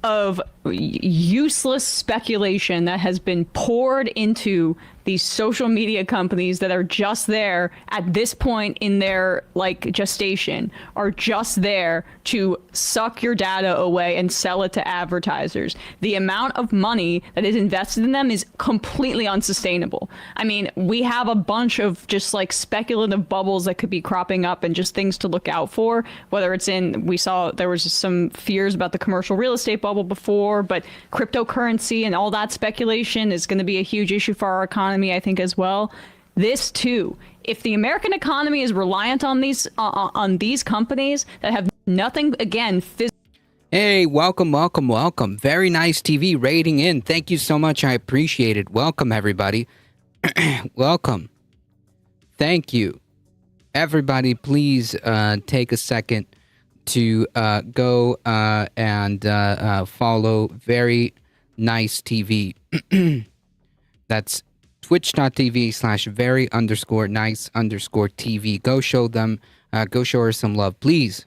of useless speculation that has been poured into these social media companies that are just there at this point in their like gestation, are just there to suck your data away and sell it to advertisers. The amount of money that is invested in them is completely unsustainable. I mean, we have a bunch of just like speculative bubbles that could be cropping up and just things to look out for, whether it's we saw there was some fears about the commercial real estate bubble before, but cryptocurrency and all that speculation is going to be a huge issue for our economy, I think, as well. This too, if the American economy is reliant on these companies that have nothing, again, Hey, welcome. Very nice TV rating in. Thank you so much. I appreciate it. Welcome, everybody. Welcome. Thank you. Everybody, please take a second to go and follow Very Nice TV. That's twitch.tv/very_nice_TV. Go show them, go show her some love, please.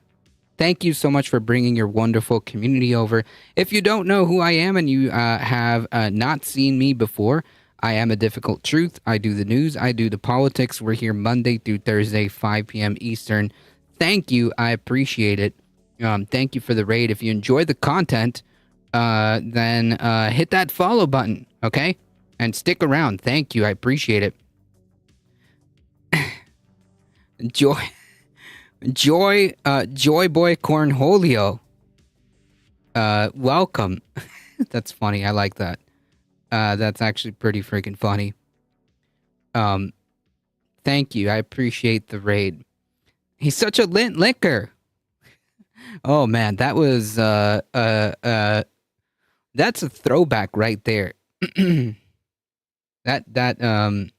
Thank you so much for bringing your wonderful community over. If you don't know who I am and you have not seen me before, I am A Difficult Truth. I do the news. I do the politics. We're here Monday through Thursday, 5 p.m. Eastern. Thank you. I appreciate it. Thank you for the raid. If you enjoy the content, then hit that follow button, okay? And stick around. Thank you. I appreciate it. Joy Boy Cornholio. Welcome. That's funny. I like that. That's actually pretty freaking funny. Thank you. I appreciate the raid. He's such a lint licker. Oh man, that was that's a throwback right there. that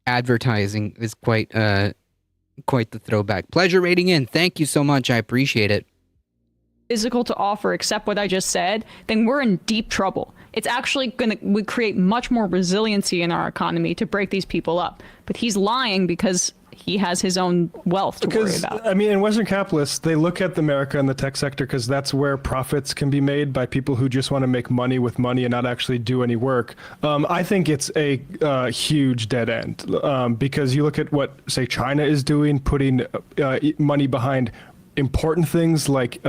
advertising is quite the throwback. Pleasure rating in. Thank you so much. I appreciate it. Physical to offer except what I just said, then we're in deep trouble. It's actually would create much more resiliency in our economy to break these people up. But he's lying because he has his own wealth to worry about. I mean, in Western capitalists, they look at America and the tech sector because that's where profits can be made by people who just want to make money with money and not actually do any work. I think it's a huge dead end because you look at what, say, China is doing, putting money behind important things like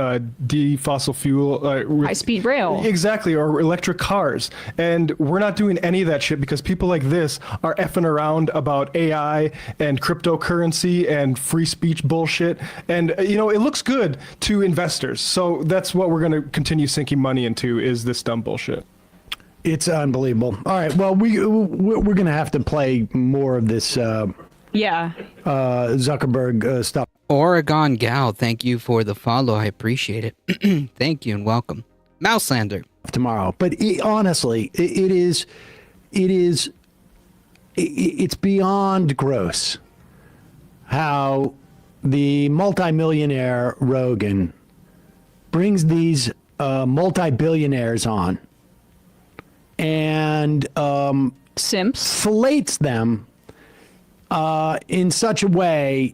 fossil fuel, high-speed rail, exactly, or electric cars, and we're not doing any of that shit because people like this are effing around about AI and cryptocurrency and free speech bullshit, and you know, it looks good to investors, so that's what we're going to continue sinking money into, is this dumb bullshit. It's unbelievable. All right, well, we're going to have to play more of this Zuckerberg stuff. Oregon Gal, thank you for the follow. I appreciate it. Thank you and welcome. Mouselander. Tomorrow. But honestly, it's beyond gross how the multimillionaire Rogan brings these multi-billionaires on and fillets them in such a way.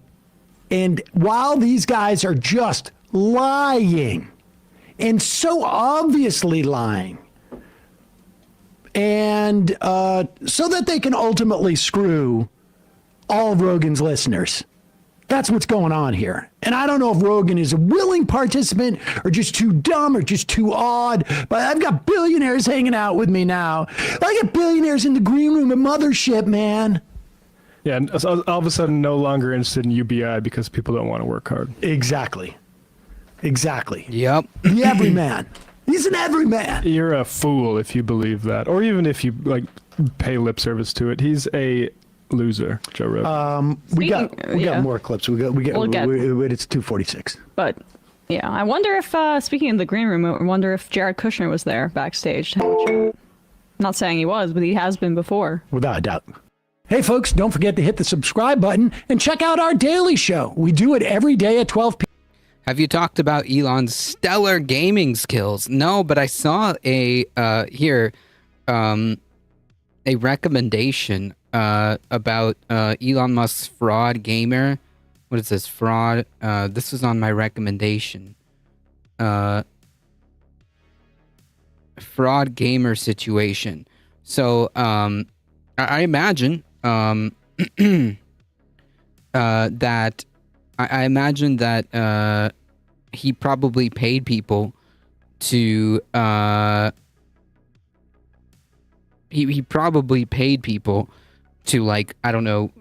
And while these guys are just lying, and so obviously lying, and so that they can ultimately screw all of Rogan's listeners. That's what's going on here. And I don't know if Rogan is a willing participant or just too dumb or just too odd, but I've got billionaires hanging out with me now. I got billionaires in the green room at Mothership, man. Yeah, and all of a sudden no longer interested in UBI because people don't want to work hard. Exactly. Yep. The everyman. He's an everyman. You're a fool if you believe that, or even if you like pay lip service to it. He's a loser, Joe Rogan. We got more clips. It's 2:46. But yeah, I wonder if speaking of the green room, I wonder if Jared Kushner was there backstage. Not saying he was, but he has been before. Without a doubt. Hey, folks, don't forget to hit the subscribe button and check out our daily show. We do it every day at 12 p.m. Have you talked about Elon's stellar gaming skills? No, but I saw a recommendation about Elon Musk's fraud gamer. What is this? Fraud. This was on my recommendation. Fraud gamer situation. So I imagine that I imagine that he probably paid people to he probably paid people to, like, I don't know,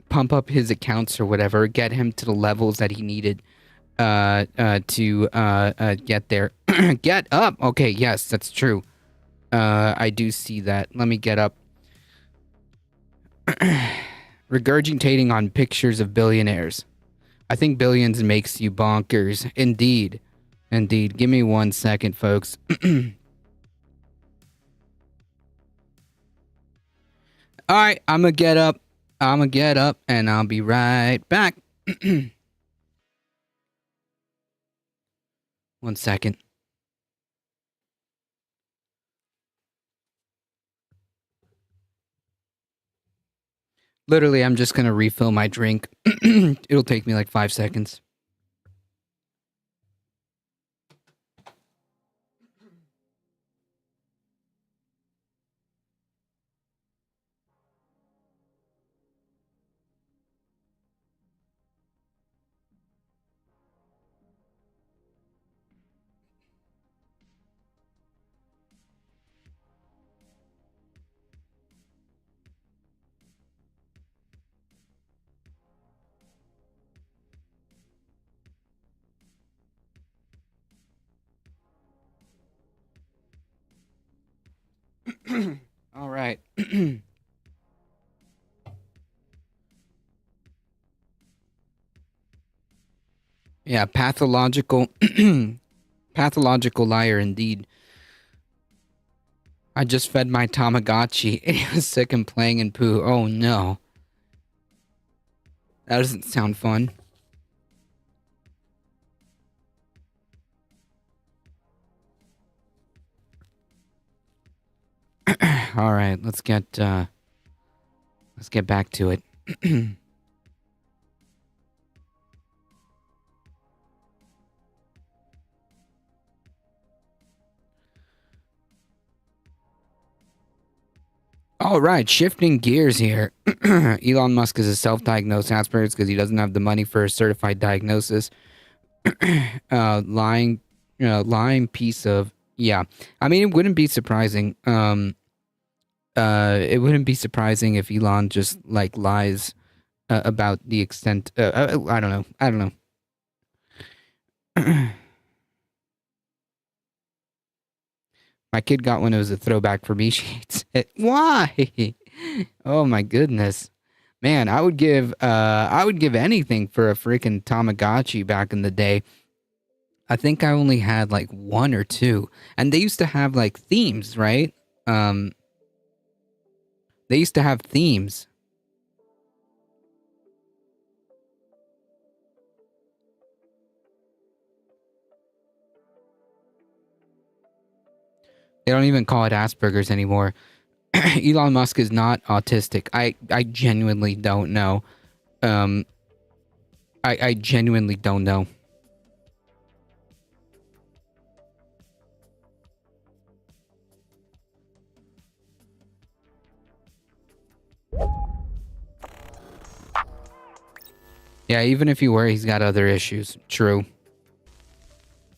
pump up his accounts or whatever, get him to the levels that he needed to get there. Get up. Okay, yes, that's true. I do see that. Let me get up. Regurgitating on pictures of billionaires. I think billions makes you bonkers. Indeed. Indeed. Give me 1 second, folks. Alright, I'm gonna get up. And I'll be right back. 1 second. Literally, I'm just gonna refill my drink. It'll take me like 5 seconds. All right. Yeah, pathological liar indeed. I just fed my Tamagotchi and he was sick and playing in poo. Oh no. That doesn't sound fun. All right, let's get back to it. All right, shifting gears here. Elon Musk is a self-diagnosed Asperger's because he doesn't have the money for a certified diagnosis. Lying piece of, yeah. I mean, it wouldn't be surprising. It wouldn't be surprising if Elon just like lies about the extent. I don't know. My kid got one. It was a throwback for me. She hates it. Why? Oh my goodness, man! I would give anything for a freaking Tamagotchi back in the day. I think I only had like one or two, and they used to have like themes, right? They used to have themes. They don't even call it Asperger's anymore. Elon Musk is not autistic. I genuinely don't know. I genuinely don't know. Yeah, even if you were, he's got other issues. True.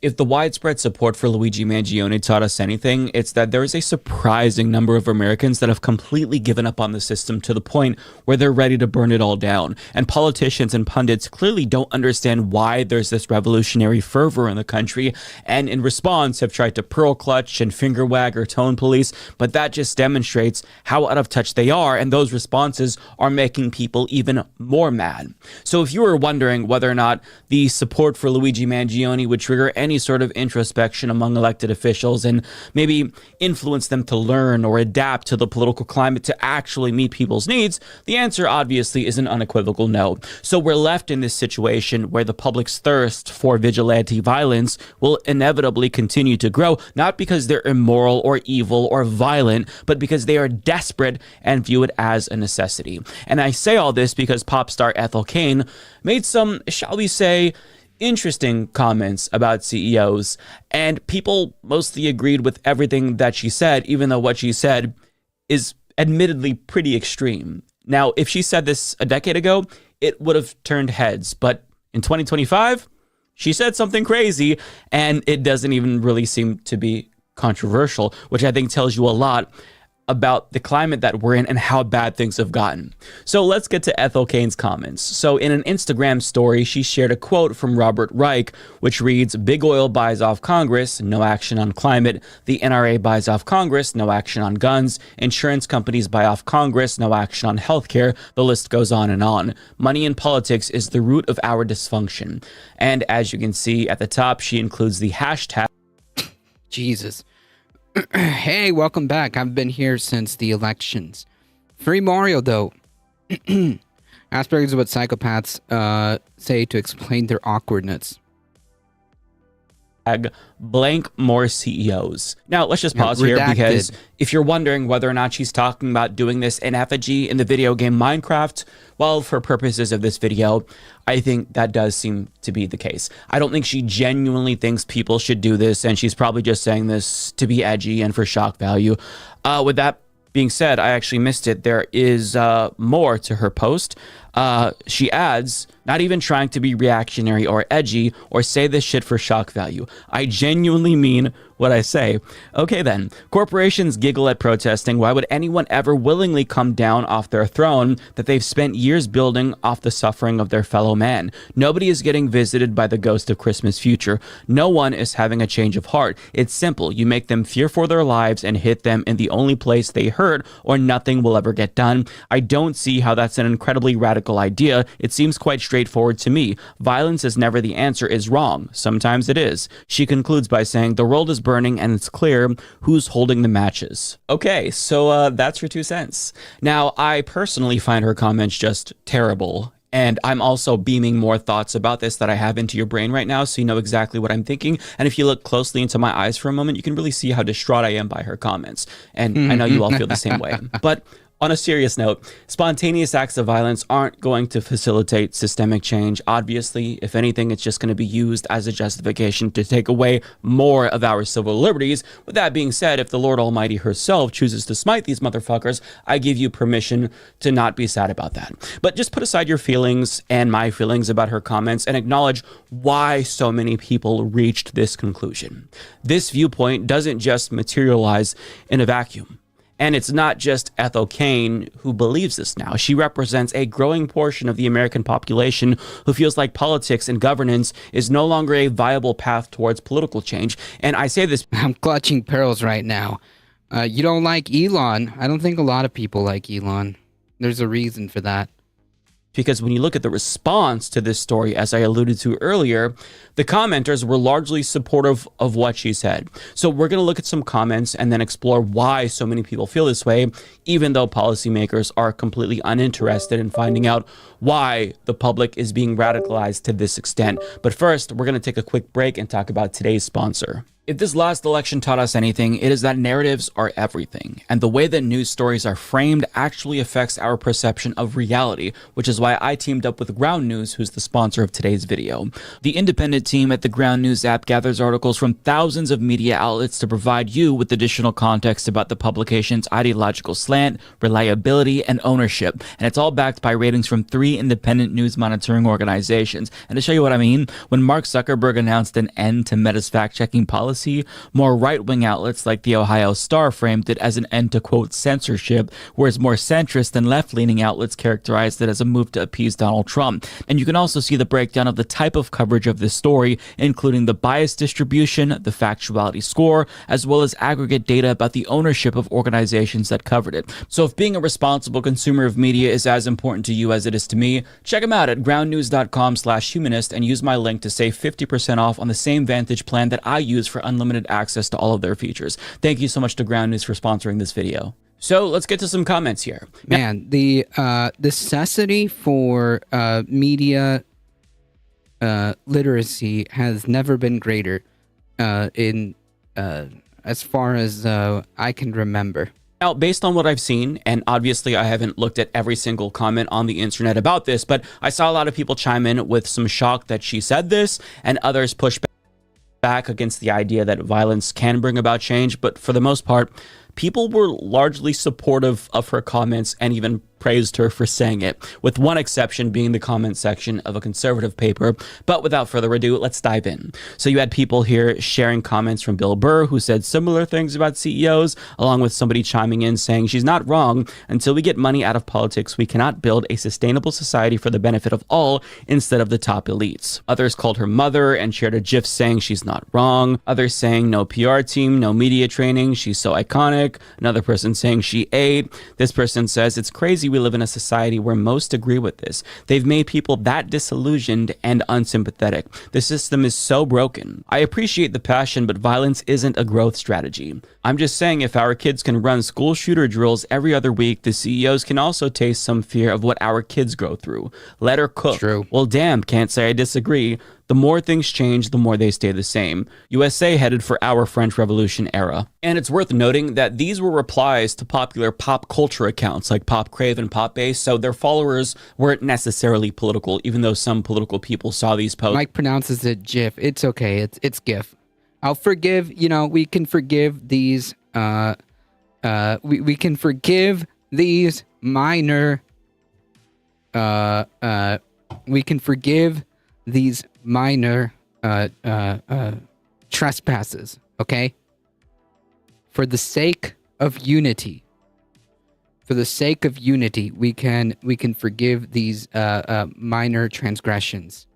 if the widespread support for Luigi Mangione taught us anything, it's that there is a surprising number of Americans that have completely given up on the system to the point where they're ready to burn it all down. And politicians and pundits clearly don't understand why there's this revolutionary fervor in the country, and in response have tried to pearl clutch and finger wag or tone police, but that just demonstrates how out of touch they are, and those responses are making people even more mad. So if you were wondering whether or not the support for Luigi Mangione would trigger any sort of introspection among elected officials and maybe influence them to learn or adapt to the political climate to actually meet people's needs, the answer obviously is an unequivocal no. So we're left in this situation where the public's thirst for vigilante violence will inevitably continue to grow, not because they're immoral or evil or violent, but because they are desperate and view it as a necessity. And I say all this because pop star Ethel Cain made some, shall we say, interesting comments about CEOs, and people mostly agreed with everything that she said, even though what she said is admittedly pretty extreme. Now, if she said this a decade ago, it would have turned heads, but in 2025, she said something crazy, and it doesn't even really seem to be controversial, which I think tells you a lot about the climate that we're in and how bad things have gotten. So let's get to Ethel Cain's comments. So in an Instagram story, she shared a quote from Robert Reich, which reads, "Big oil buys off Congress, no action on climate. The NRA buys off Congress, no action on guns. Insurance companies buy off Congress, no action on healthcare." The list goes on and on. Money in politics is the root of our dysfunction. And as you can see at the top, she includes the hashtag. Jesus. Hey, welcome back. I've been here since the elections. Free Mario, though. Asperger's is what psychopaths say to explain their awkwardness. Blank more CEOs. Now, let's just pause here, because if you're wondering whether or not she's talking about doing this in effigy in the video game Minecraft, well, for purposes of this video, I think that does seem to be the case. I don't think she genuinely thinks people should do this, and she's probably just saying this to be edgy and for shock value. With that being said, I actually missed it. There is more to her post. She adds, "Not even trying to be reactionary or edgy or say this shit for shock value. I genuinely mean what I say." Okay then, corporations giggle at protesting. Why would anyone ever willingly come down off their throne that they've spent years building off the suffering of their fellow man? Nobody is getting visited by the ghost of Christmas future. No one is having a change of heart. It's simple. You make them fear for their lives and hit them in the only place they hurt, or nothing will ever get done. I don't see how that's an incredibly radical idea. It seems quite straightforward to me. Violence is never the answer is wrong. Sometimes it is. She concludes by saying, "The world is burning and it's clear who's holding the matches." Okay, so that's her 2 cents. Now, I personally find her comments just terrible. And I'm also beaming more thoughts about this that I have into your brain right now, so you know exactly what I'm thinking. And if you look closely into my eyes for a moment, you can really see how distraught I am by her comments. And I know you all feel the same way. But on a serious note, spontaneous acts of violence aren't going to facilitate systemic change. Obviously, if anything, it's just going to be used as a justification to take away more of our civil liberties. With that being said, if the Lord Almighty herself chooses to smite these motherfuckers, I give you permission to not be sad about that. But just put aside your feelings and my feelings about her comments and acknowledge why so many people reached this conclusion. This viewpoint doesn't just materialize in a vacuum. And it's not just Ethel Cain who believes this now. She represents a growing portion of the American population who feels like politics and governance is no longer a viable path towards political change. And I say this... I'm clutching pearls right now. You don't like Elon. I don't think a lot of people like Elon. There's a reason for that. Because when you look at the response to this story, as I alluded to earlier, the commenters were largely supportive of what she said. So we're going to look at some comments and then explore why so many people feel this way, even though policymakers are completely uninterested in finding out why the public is being radicalized to this extent. But first, we're going to take a quick break and talk about today's sponsor. If this last election taught us anything, it is that narratives are everything, and the way that news stories are framed actually affects our perception of reality, which is why I teamed up with Ground News, who's the sponsor of today's video. The independent team at the Ground News app gathers articles from thousands of media outlets to provide you with additional context about the publication's ideological slant, reliability, and ownership, and it's all backed by ratings from 3 independent news monitoring organizations. And to show you what I mean, when Mark Zuckerberg announced an end to Meta's fact-checking policy, more right-wing outlets like the Ohio Star framed it as an end to, quote, censorship, whereas more centrist and left-leaning outlets characterized it as a move to appease Donald Trump. And you can also see the breakdown of the type of coverage of this story, including the bias distribution, the factuality score, as well as aggregate data about the ownership of organizations that covered it. So if being a responsible consumer of media is as important to you as it is to me, check them out at groundnews.com/humanist and use my link to save 50% off on the same Vantage plan that I use for unlimited access to all of their features. Thank you so much to Ground News for sponsoring this video. So let's get to some comments here. Man, the necessity for media literacy has never been greater in as far as I can remember. Now, based on what I've seen, and obviously I haven't looked at every single comment on the internet about this, but I saw a lot of people chime in with some shock that she said this, and others push back against the idea that violence can bring about change. But for the most part, people were largely supportive of her comments and even praised her for saying it, with one exception being the comment section of a conservative paper. But without further ado, let's dive in. So you had people here sharing comments from Bill Burr, who said similar things about CEOs, along with somebody chiming in saying she's not wrong. Until we get money out of politics, we cannot build a sustainable society for the benefit of all instead of the top elites. Others called her mother and shared a gif saying she's not wrong. Others saying no PR team, no media training, she's so iconic. Another person saying she ate. This person says it's crazy we live in a society where most agree with this. They've made people that disillusioned and unsympathetic. The system is so broken. I appreciate the passion, but violence isn't a growth strategy. I'm just saying if our kids can run school shooter drills every other week, the CEOs can also taste some fear of what our kids go through. Let her cook. True. Well, damn, can't say I disagree. The more things change, the more they stay the same. USA headed for our French Revolution era. And it's worth noting that these were replies to popular pop culture accounts like Pop Crave and Pop Base, so their followers weren't necessarily political, even though some political people saw these posts. Mike pronounces it GIF. It's okay. It's GIF. I'll forgive, we can forgive these, we can forgive these minor, we can forgive these minor trespasses, okay? For the sake of unity. For the sake of unity, we can forgive these minor transgressions.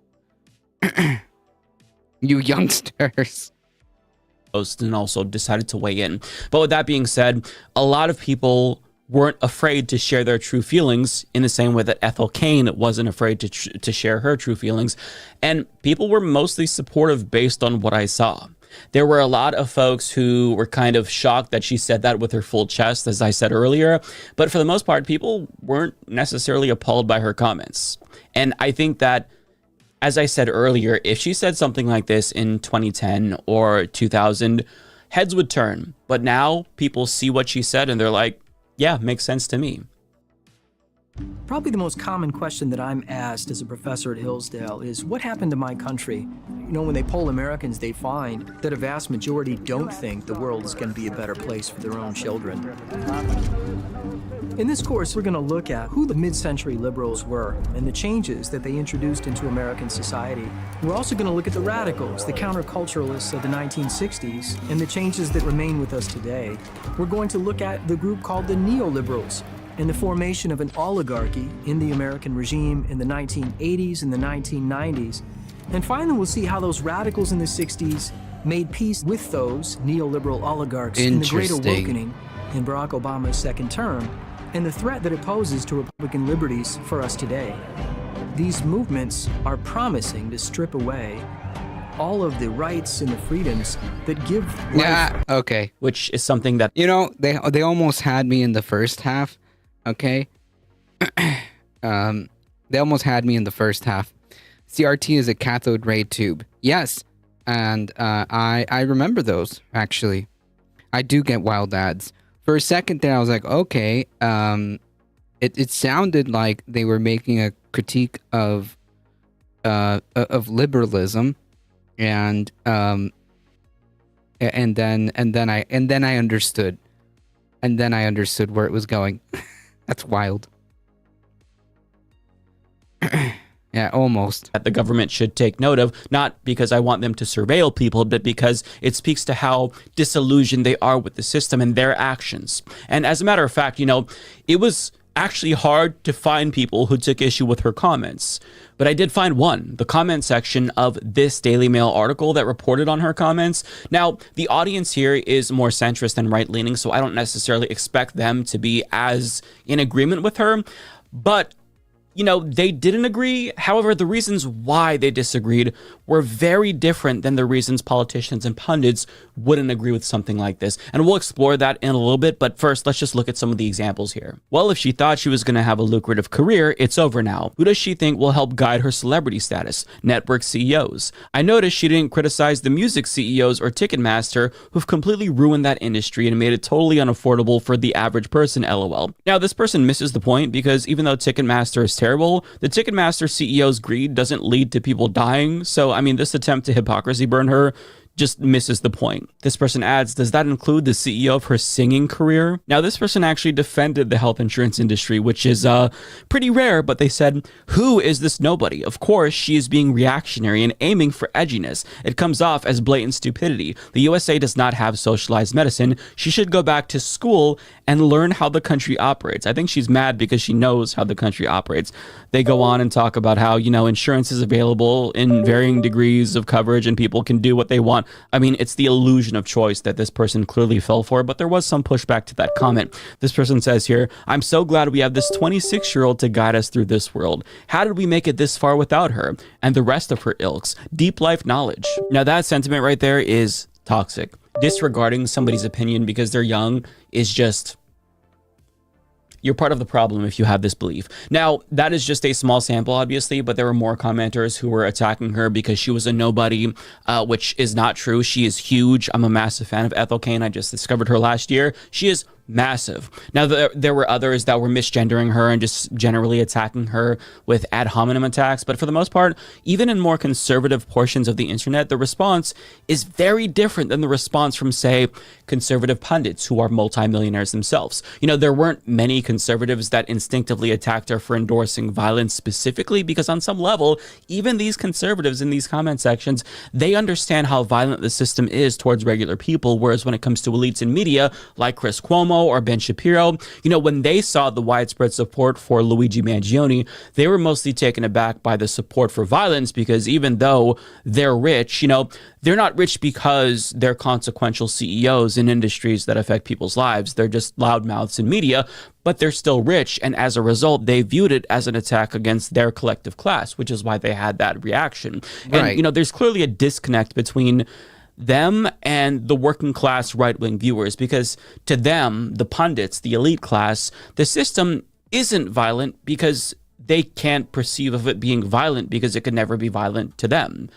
You youngsters. And also decided to weigh in. But with that being said, a lot of people weren't afraid to share their true feelings in the same way that Ethel Kane wasn't afraid to share her true feelings. And people were mostly supportive based on what I saw. There were a lot of folks who were kind of shocked that she said that with her full chest, as I said earlier. But for the most part, people weren't necessarily appalled by her comments. And I think that, as I said earlier, if she said something like this in 2010 or 2000, heads would turn. But now people see what she said and they're like, yeah, makes sense to me. Probably the most common question that I'm asked as a professor at Hillsdale is, what happened to my country? When they poll Americans, they find that a vast majority don't think the world is going to be a better place for their own children. In this course, we're going to look at who the mid-century liberals were and the changes that they introduced into American society. We're also going to look at the radicals, the counterculturalists of the 1960s, and the changes that remain with us today. We're going to look at the group called the neoliberals, and the formation of an oligarchy in the American regime in the 1980s and the 1990s. And finally, we'll see how those radicals in the 60s made peace with those neoliberal oligarchs in the Great Awakening in Barack Obama's second term, and the threat that it poses to Republican liberties for us today. These movements are promising to strip away all of the rights and the freedoms that give life. Yeah, okay. Which is something that... they almost had me in the first half. Okay. They almost had me in the first half. CRT is a cathode ray tube. Yes, and I remember those actually. I do get wild ads. For a second there, I was like, okay, it sounded like they were making a critique of liberalism, and then I understood, where it was going. That's wild. Yeah, almost. That the government should take note of, not because I want them to surveil people, but because it speaks to how disillusioned they are with the system and their actions. And as a matter of fact, it was actually hard to find people who took issue with her comments. But I did find one, the comment section of this Daily Mail article that reported on her comments. Now, the audience here is more centrist and right-leaning, so I don't necessarily expect them to be as in agreement with her. But they didn't agree. However, the reasons why they disagreed were very different than the reasons politicians and pundits wouldn't agree with something like this. And we'll explore that in a little bit, but first, let's just look at some of the examples here. Well, if she thought she was going to have a lucrative career, it's over now. Who does she think will help guide her celebrity status? Network CEOs. I noticed she didn't criticize the music CEOs or Ticketmaster, who've completely ruined that industry and made it totally unaffordable for the average person, LOL. Now, this person misses the point because even though Ticketmaster is terrible, the Ticketmaster CEO's greed doesn't lead to people dying. So, this attempt to hypocrisy burn her just misses the point. This person adds, does that include the CEO of her singing career? Now, this person actually defended the health insurance industry, which is pretty rare, but they said, who is this nobody? Of course, she is being reactionary and aiming for edginess. It comes off as blatant stupidity. The USA does not have socialized medicine. She should go back to school and learn how the country operates. I think she's mad because she knows how the country operates. They go on and talk about how, insurance is available in varying degrees of coverage and people can do what they want. It's the illusion of choice that this person clearly fell for, but there was some pushback to that comment. This person says here, I'm so glad we have this 26-year-old to guide us through this world. How did we make it this far without her? And the rest of her ilks. Deep life knowledge. Now that sentiment right there is toxic. Disregarding somebody's opinion because they're young is just... You're part of the problem if you have this belief. Now, that is just a small sample, obviously, but there were more commenters who were attacking her because she was a nobody, which is not true. She is huge. I'm a massive fan of Ethel Cain. I just discovered her last year. She is massive. Now, there were others that were misgendering her and just generally attacking her with ad hominem attacks. But for the most part, even in more conservative portions of the internet, the response is very different than the response from, say, conservative pundits who are multimillionaires themselves. There weren't many conservatives that instinctively attacked her for endorsing violence specifically, because on some level, even these conservatives in these comment sections, they understand how violent the system is towards regular people. Whereas when it comes to elites in media, like Chris Cuomo or Ben Shapiro, when they saw the widespread support for Luigi Mangione, they were mostly taken aback by the support for violence, because even though they're rich, they're not rich because they're consequential CEOs in industries that affect people's lives. They're just loudmouths in media, but they're still rich. And as a result, they viewed it as an attack against their collective class, which is why they had that reaction. Right. And, there's clearly a disconnect between them and the working class right-wing viewers, because to them, the pundits, the elite class, the system isn't violent because they can't perceive of it being violent because it could never be violent to them.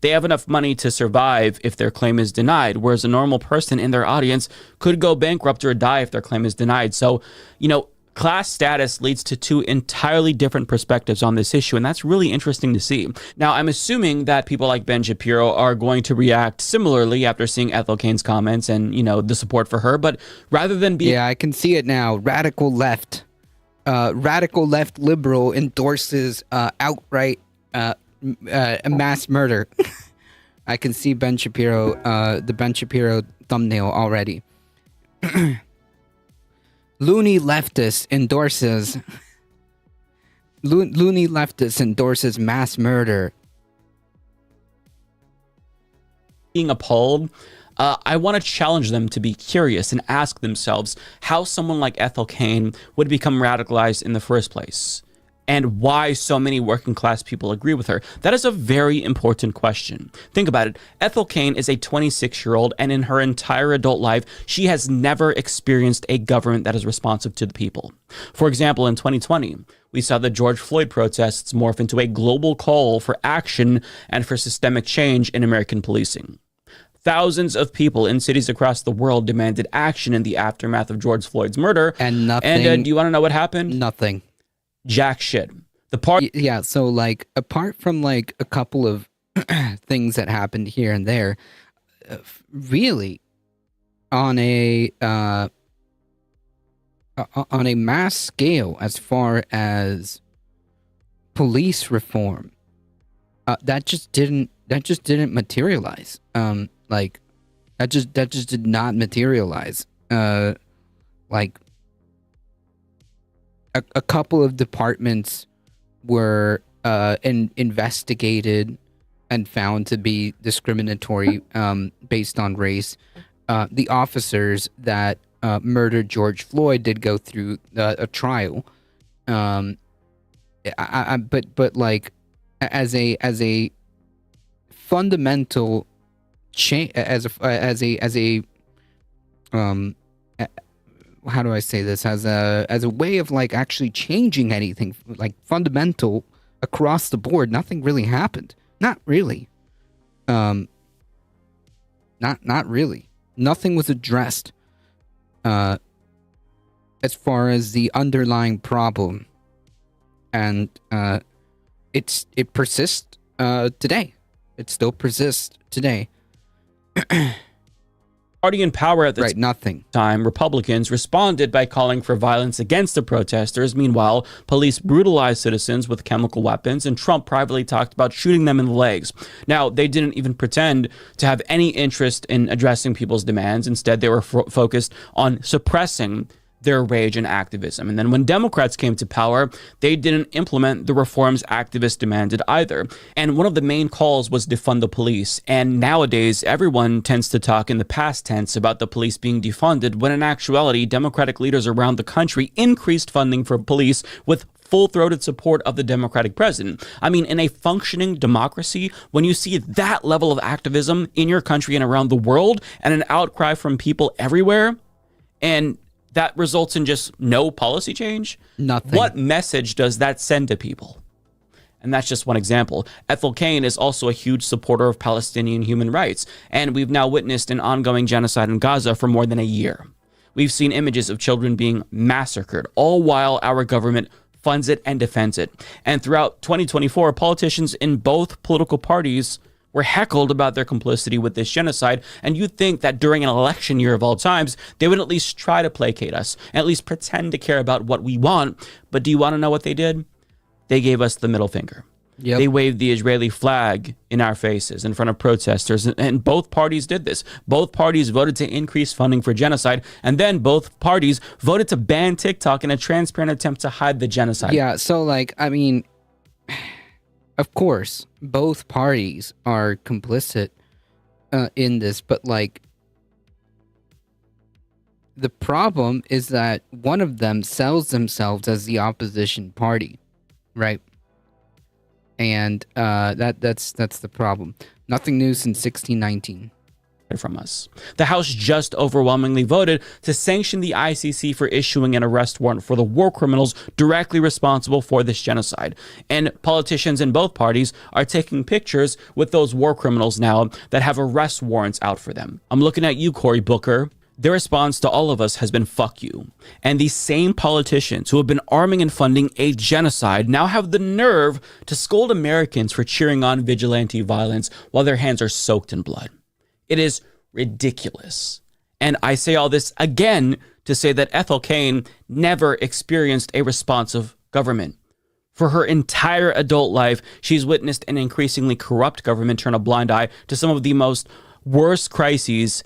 They have enough money to survive if their claim is denied, whereas a normal person in their audience could go bankrupt or die if their claim is denied. So, class status leads to two entirely different perspectives on this issue, and that's really interesting to see. Now, I'm assuming that people like Ben Shapiro are going to react similarly after seeing Ethel Cain's comments and, the support for her, but rather than be... Yeah, I can see it now. Radical left liberal endorses outright mass murder. I can see Ben Shapiro, the Ben Shapiro thumbnail already. Loony leftist endorses mass murder. Being appalled, I want to challenge them to be curious and ask themselves how someone like Ethel Cain would become radicalized in the first place. and why so many working class people agree with her? That is a very important question. Think about it. Ethel Cain is a 26-year-old, and in her entire adult life, she has never experienced a government that is responsive to the people. For example, in 2020, we saw the George Floyd protests morph into a global call for action and for systemic change in American policing. Thousands of people in cities across the world demanded action in the aftermath of George Floyd's murder. And nothing. And do you want to know what happened? Nothing. Jack shit. The part. Yeah. So like, apart from like a couple of things that happened here and there, really, on a mass scale, as far as police reform, that just didn't materialize. Like that just did not materialize. Like a couple of departments were investigated and found to be discriminatory based on race. The officers that murdered George Floyd did go through a trial. But like as a fundamental change, as a how do I say this, as a way of like actually changing anything like fundamental across the board, nothing really happened. Not really. Not really. Nothing was addressed as far as the underlying problem, and it persists today. It still persists today. Party in power at the nothing. time, Republicans responded by calling for violence against the protesters. Meanwhile, police brutalized citizens with chemical weapons, and Trump privately talked about shooting them in the legs. Now, they didn't even pretend to have any interest in addressing people's demands. Instead, they were focused on suppressing their rage and activism. And then when Democrats came to power, they didn't implement the reforms activists demanded either. And one of the main calls was defund the police. And nowadays, everyone tends to talk in the past tense about the police being defunded, when in actuality, Democratic leaders around the country increased funding for police with full-throated support of the Democratic president. I mean, in a functioning democracy, when you see that level of activism in your country and around the world, and an outcry from people everywhere, and that results in just no policy change? Nothing. What message does that send to people? And that's just one example. Ethel Cain is also a huge supporter of Palestinian human rights, and we've now witnessed an ongoing genocide in Gaza for more than a year. We've seen images of children being massacred, all while our government funds it and defends it. And throughout 2024, politicians in both political parties were heckled about their complicity with this genocide, and you'd think that during an election year of all times, they would at least try to placate us, at least pretend to care about what we want. But do you want to know what they did? They gave us the middle finger. Yep. They waved the Israeli flag in our faces in front of protesters, and both parties did this. Both parties voted to increase funding for genocide, and then both parties voted to ban TikTok in a transparent attempt to hide the genocide. Yeah, so like, I mean, of course, both parties are complicit in this, but like, the problem is that one of them sells themselves as the opposition party, right? And that's the problem. Nothing new since 1619. From us. The House just overwhelmingly voted to sanction the ICC for issuing an arrest warrant for the war criminals directly responsible for this genocide. And politicians in both parties are taking pictures with those war criminals now that have arrest warrants out for them. I'm looking at you, Cory Booker. Their response to all of us has been fuck you. And these same politicians who have been arming and funding a genocide now have the nerve to scold Americans for cheering on vigilante violence while their hands are soaked in blood. It is ridiculous. And I say all this again to say that Ethel Cain never experienced a responsive government. For her entire adult life, she's witnessed an increasingly corrupt government turn a blind eye to some of the most worst crises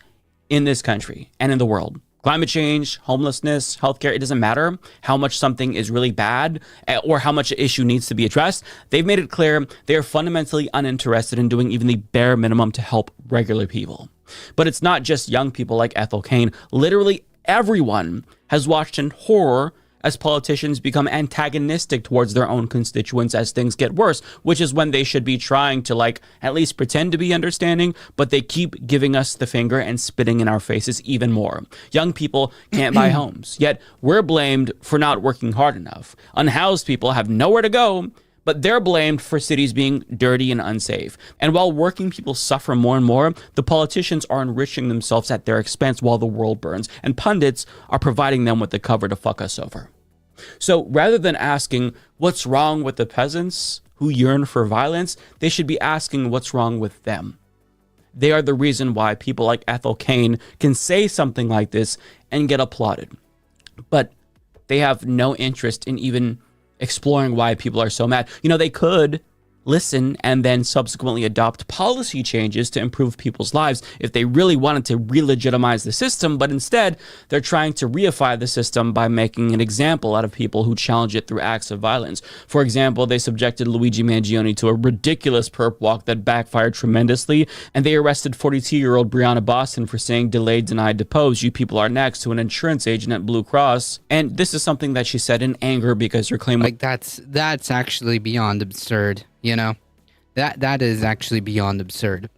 in this country and in the world. Climate change, homelessness, healthcare, it doesn't matter how much something is really bad or how much an issue needs to be addressed. They've made it clear they are fundamentally uninterested in doing even the bare minimum to help regular people. But it's not just young people like Ethel Cain. Literally everyone has watched in horror as politicians become antagonistic towards their own constituents as things get worse, which is when they should be trying to like at least pretend to be understanding, but they keep giving us the finger and spitting in our faces even more. Young people can't buy homes, yet we're blamed for not working hard enough. Unhoused people have nowhere to go, but they're blamed for cities being dirty and unsafe. And while working people suffer more and more, the politicians are enriching themselves at their expense while the world burns, and pundits are providing them with the cover to fuck us over. So rather than asking what's wrong with the peasants who yearn for violence, they should be asking what's wrong with them. They are the reason why people like Ethel Cain can say something like this and get applauded. But they have no interest in even exploring why people are so mad. You know, they could listen and then subsequently adopt policy changes to improve people's lives if they really wanted to re-legitimize the system, but instead they're trying to reify the system by making an example out of people who challenge it through acts of violence. For example, they subjected Luigi Mangione to a ridiculous perp walk that backfired tremendously, and they arrested 42-year-old Breonna Boston for saying delayed, denied, deposed, you people are next, to an insurance agent at Blue Cross. And this is something that she said in anger because her claim like that's actually beyond absurd. You know, that is actually beyond absurd.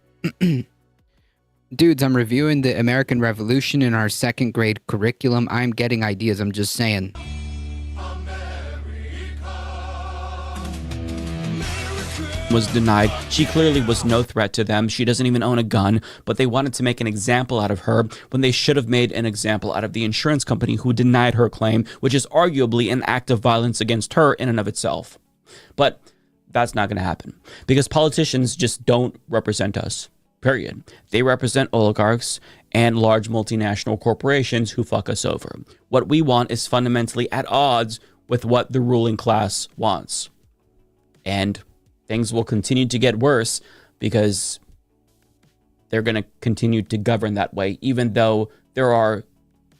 Dudes, I'm reviewing the American Revolution in our second grade curriculum. I'm getting ideas, I'm just saying. Was denied. She clearly was no threat to them. She doesn't even own a gun, but they wanted to make an example out of her when they should have made an example out of the insurance company who denied her claim, which is arguably an act of violence against her in and of itself. But that's not going to happen because politicians just don't represent us, period. They represent oligarchs and large multinational corporations who fuck us over. What we want is fundamentally at odds with what the ruling class wants. And things will continue to get worse because they're going to continue to govern that way, even though there are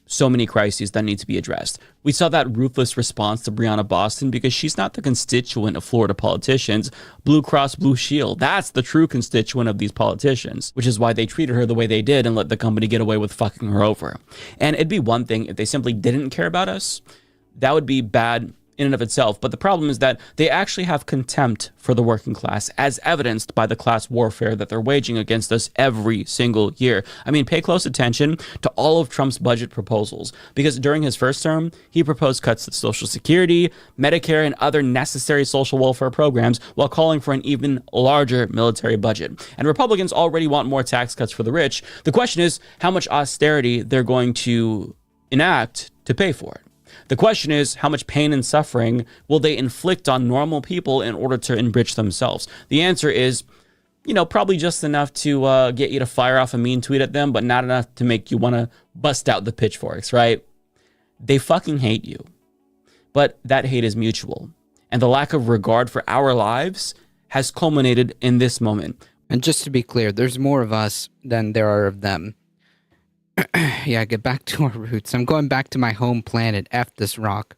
so many crises that need to be addressed. We saw that ruthless response to Breonna Boston because she's not the constituent of Florida politicians. Blue Cross Blue Shield, that's the true constituent of these politicians, which is why they treated her the way they did and let the company get away with fucking her over. And it'd be one thing if they simply didn't care about us. That would be bad in and of itself, but the problem is that they actually have contempt for the working class, as evidenced by the class warfare that they're waging against us every single year. I mean, pay close attention to all of Trump's budget proposals, because during his first term, he proposed cuts to Social Security, Medicare, and other necessary social welfare programs while calling for an even larger military budget. And Republicans already want more tax cuts for the rich. The question is how much austerity they're going to enact to pay for it. The question is, how much pain and suffering will they inflict on normal people in order to enrich themselves? The answer is, probably just enough to get you to fire off a mean tweet at them, but not enough to make you want to bust out the pitchforks, right? They fucking hate you. But that hate is mutual. And the lack of regard for our lives has culminated in this moment. And just to be clear, there's more of us than there are of them. Yeah, get back to our roots. I'm going back to my home planet, F this rock.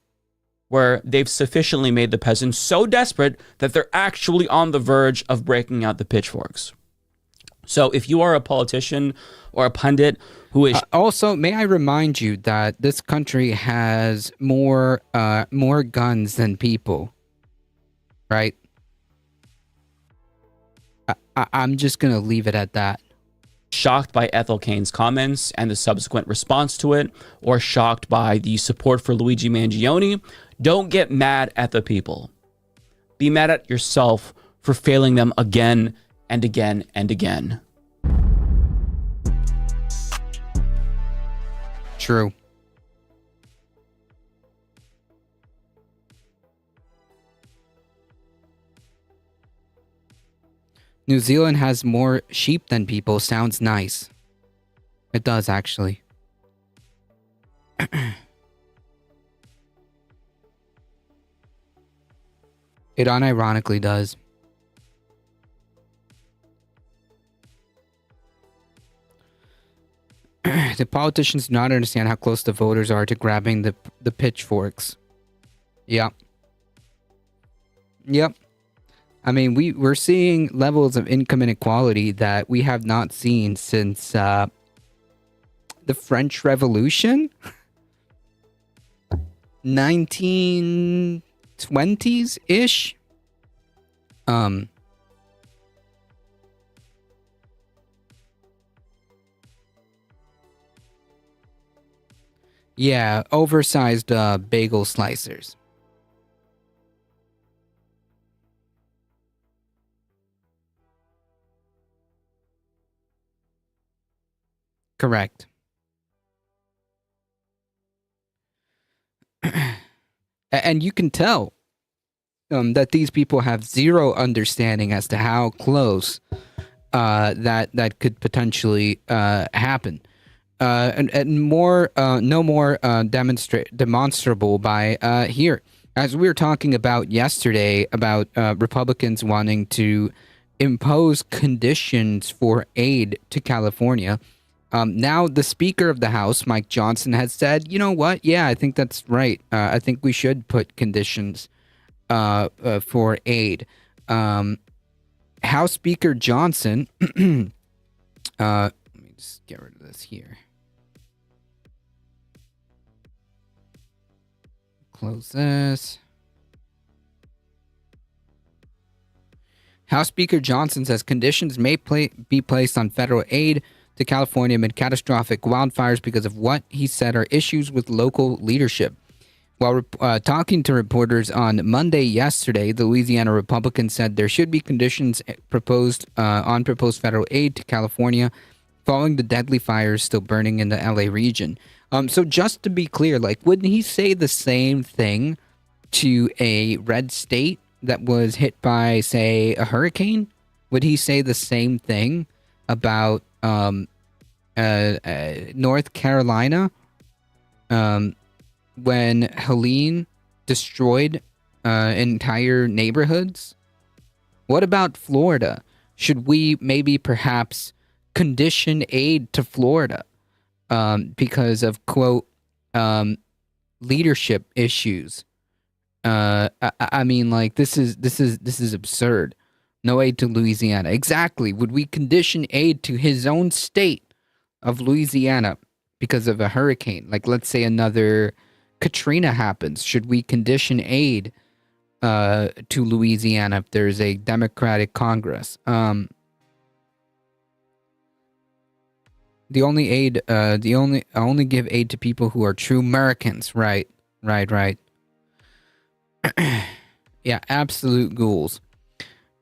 Where they've sufficiently made the peasants so desperate that they're actually on the verge of breaking out the pitchforks. So if you are a politician or a pundit who is... also, may I remind you that this country has more guns than people, right? I'm just going to leave it at that. Shocked by Ethel Cain's comments and the subsequent response to it, or shocked by the support for Luigi Mangione, don't get mad at the people. Be mad at yourself for failing them again and again and again. True. New Zealand has more sheep than people. Sounds nice. It does, actually. It unironically does. The politicians do not understand how close the voters are to grabbing the pitchforks. Yep. Yep. I mean, we're seeing levels of income inequality that we have not seen since the French Revolution. 1920s ish. Yeah, oversized bagel slicers. Correct. And you can tell that these people have zero understanding as to how close that could potentially happen. And more, no more demonstrable by here. As we were talking about yesterday about Republicans wanting to impose conditions for aid to California. Now the Speaker of the House, Mike Johnson, has said, you know what? Yeah, I think that's right. I think we should put conditions for aid. House Speaker Johnson, let me just get rid of this here. Close this. House Speaker Johnson says conditions may be placed on federal aid to California amid catastrophic wildfires because of what he said are issues with local leadership. While talking to reporters on Monday yesterday, the Louisiana Republican said there should be conditions proposed on proposed federal aid to California following the deadly fires still burning in the LA region. So just to be clear, like, wouldn't he say the same thing to a red state that was hit by, say, a hurricane? Would he say the same thing about North Carolina when Helene destroyed entire neighborhoods? What about Florida? Should we maybe perhaps condition aid to Florida because of, quote, leadership issues? I mean, like, this is absurd. No aid to Louisiana. Exactly. Would we condition aid to his own state of Louisiana because of a hurricane? Like, let's say another Katrina happens. Should we condition aid to Louisiana if there's a Democratic Congress? I only give aid to people who are true Americans. Right. Yeah, absolute ghouls.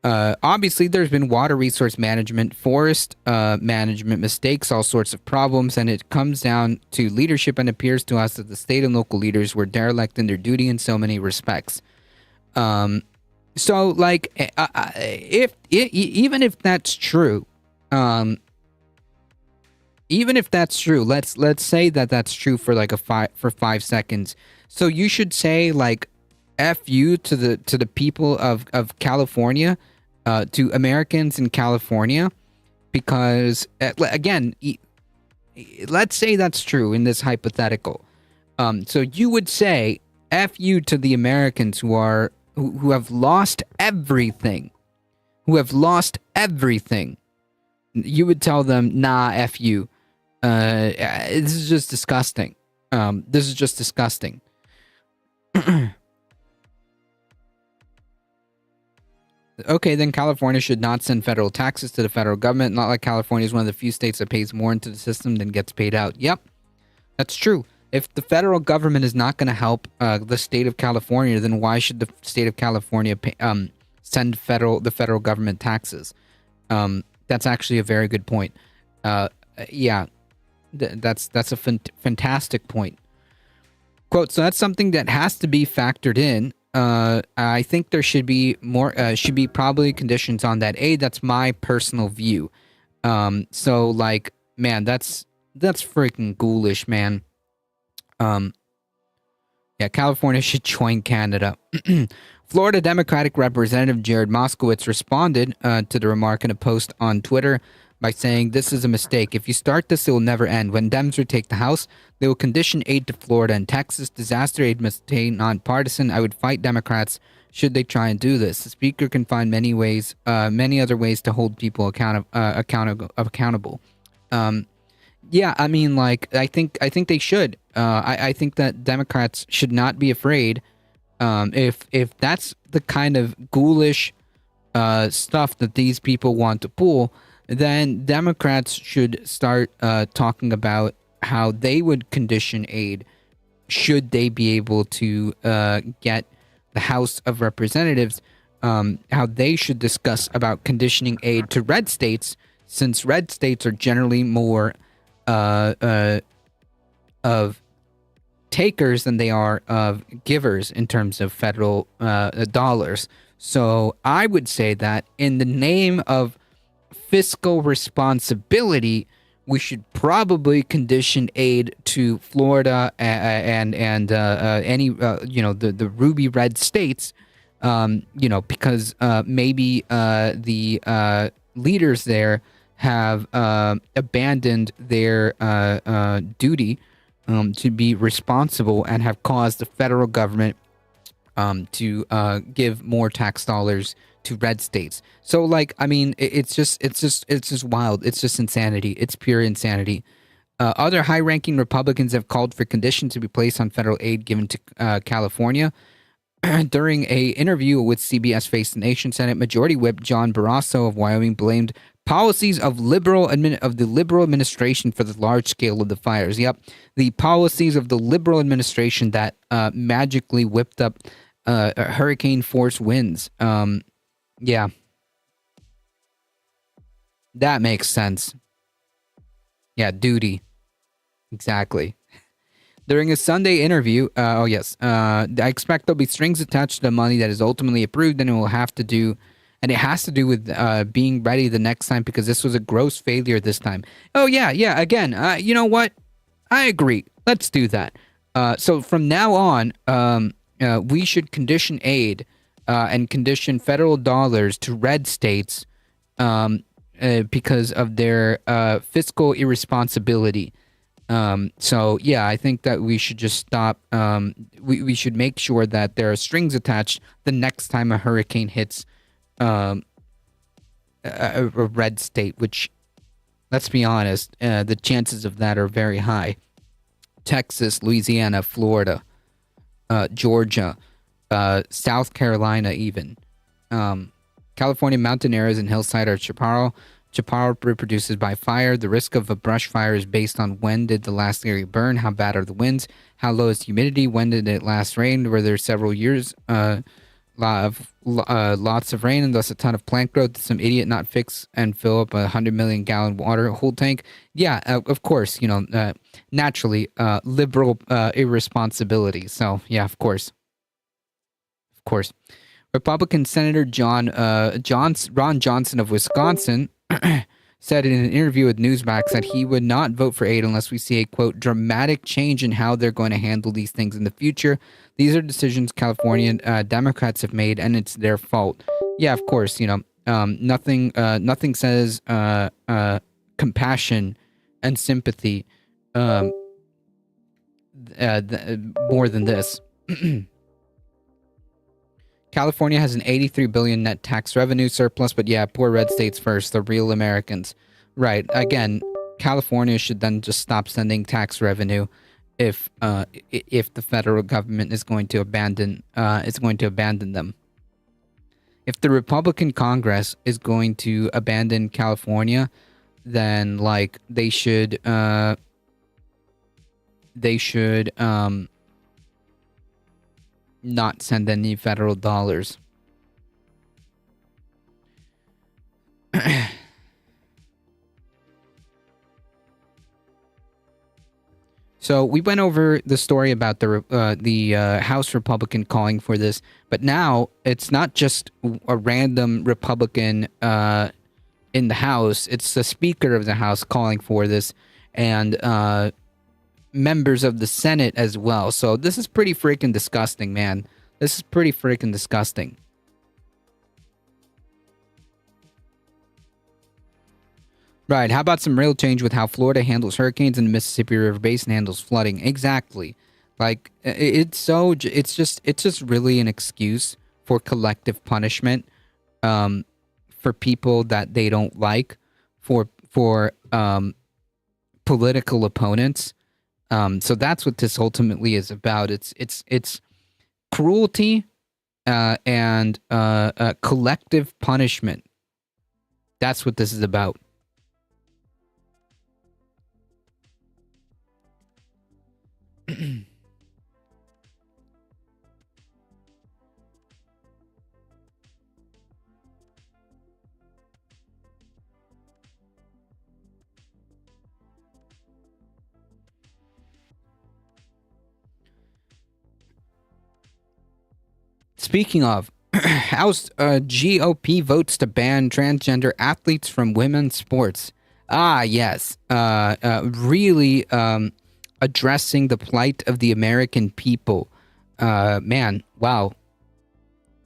Obviously, there's been water resource management, forest management mistakes, all sorts of problems, and it comes down to leadership, and it appears to us that the state and local leaders were derelict in their duty in so many respects. So, like, even if that's true, let's say that that's true for like for 5 seconds. So you should say, like, F you to the people of California, to Americans in California, because again, let's say that's true in this hypothetical. So you would say F you to the Americans who have lost everything, You would tell them, nah, F you. This is just disgusting. Okay, then California should not send federal taxes to the federal government. Not like California is one of the few states that pays more into the system than gets paid out. Yep, that's true. If the federal government is not going to help the state of California, then why should the state of California send the federal government taxes? That's actually a very good point. Yeah, that's a fantastic point. Quote, so that's something that has to be factored in. I think there should be probably conditions on that aid. That's my personal view. So, like, man, that's freaking ghoulish, man. Yeah, California should join Canada. Florida Democratic Representative Jared Moskowitz responded to the remark in a post on Twitter by saying, this is a mistake. If you start this, it will never end. When Dems retake the House, they will condition aid to Florida and Texas. Disaster aid must stay nonpartisan. I would fight Democrats should they try and do this. The Speaker can find many other ways to hold people accountable. Yeah, I mean, like, I think they should. I think that Democrats should not be afraid. If that's the kind of ghoulish stuff that these people want to pull, then Democrats should start talking about how they would condition aid should they be able to get the House of Representatives, how they should discuss about conditioning aid to red states, since red states are generally more of takers than they are of givers in terms of federal dollars. So I would say that in the name of fiscal responsibility, we should probably condition aid to Florida and any the ruby red states, because maybe the leaders there have abandoned their duty to be responsible and have caused the federal government to give more tax dollars to red states. So, like, I mean, it's just wild. It's just insanity. It's pure insanity. Other high-ranking Republicans have called for conditions to be placed on federal aid given to California. During a interview with CBS Face the Nation, Senate Majority Whip John Barrasso of Wyoming blamed policies of the liberal administration for the large scale of the fires. Yep, the policies of the liberal administration that magically whipped up hurricane force winds. Yeah, that makes sense. Yeah, duty. Exactly. During a Sunday interview, I expect there'll be strings attached to the money that is ultimately approved, and it has to do with being ready the next time, because this was a gross failure this time. Oh yeah, again, you know what? I agree. Let's do that. So from now on, we should condition aid and condition federal dollars to red states because of their fiscal irresponsibility. So yeah, I think that we should just stop. We should make sure that there are strings attached the next time a hurricane hits a red state, which, let's be honest, the chances of that are very high. Texas, Louisiana, Florida, Georgia, South Carolina, even. California mountain areas and hillside are chaparral. Chaparral reproduces by fire. The risk of a brush fire is based on when did the last area burn, how bad are the winds, how low is humidity, when did it last rain, were there several years, lots of rain and thus a ton of plant growth. Did some idiot not fix and fill up a 100 million gallon water hold tank? Yeah, of course, naturally, liberal irresponsibility. So yeah, of course. Republican Senator Ron Johnson of Wisconsin said in an interview with Newsmax that he would not vote for aid unless we see a, quote, dramatic change in how they're going to handle these things in the future. These are decisions California Democrats have made, and it's their fault. Yeah, of course, nothing says compassion and sympathy more than this. California has an $83 billion net tax revenue surplus, but yeah, poor red states first, the real Americans. Right. Again, California should then just stop sending tax revenue if the federal government is going to abandon them. If the Republican Congress is going to abandon California, then like they should not send any federal dollars. So we went over the story about the House Republican calling for this, but now it's not just a random Republican in the House; it's the Speaker of the House calling for this, and members of the Senate as well. So this is pretty freaking disgusting, man. This is pretty freaking disgusting. Right, how about some real change with how Florida handles hurricanes and the Mississippi River Basin handles flooding? Exactly. Like, it's just really an excuse for collective punishment for people that they don't like, for political opponents. So that's what this ultimately is about. It's cruelty and collective punishment. That's what this is about. Speaking of, House GOP votes to ban transgender athletes from women's sports. Ah, yes. Really addressing the plight of the American people. Man, wow.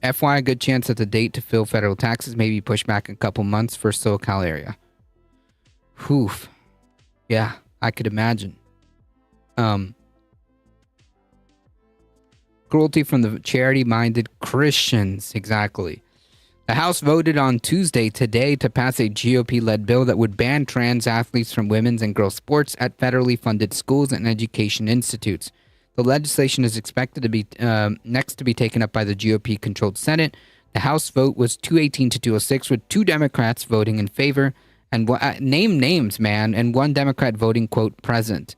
FYI, a good chance that the date to fill federal taxes may be pushed back a couple months for SoCal area. Oof. Yeah, I could imagine. Cruelty from the charity-minded Christians. Exactly. The House voted on Tuesday today to pass a GOP-led bill that would ban trans athletes from women's and girls' sports at federally funded schools and education institutes. The legislation is expected to be next to be taken up by the GOP-controlled Senate. The House vote was 218 to 206, with 2 Democrats voting in favor, and name names, man, and 1 Democrat voting, quote, present.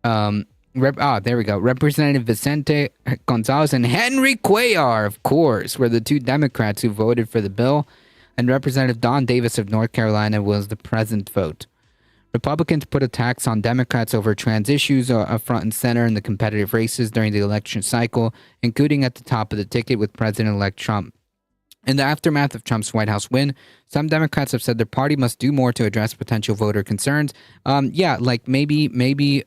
There we go. Representative Vicente Gonzalez and Henry Cuellar, of course, were the 2 Democrats who voted for the bill, and Representative Don Davis of North Carolina was the present vote. Republicans put a tax on Democrats over trans issues front and center in the competitive races during the election cycle, including at the top of the ticket with President-elect Trump. In the aftermath of Trump's White House win, some Democrats have said their party must do more to address potential voter concerns. Like maybe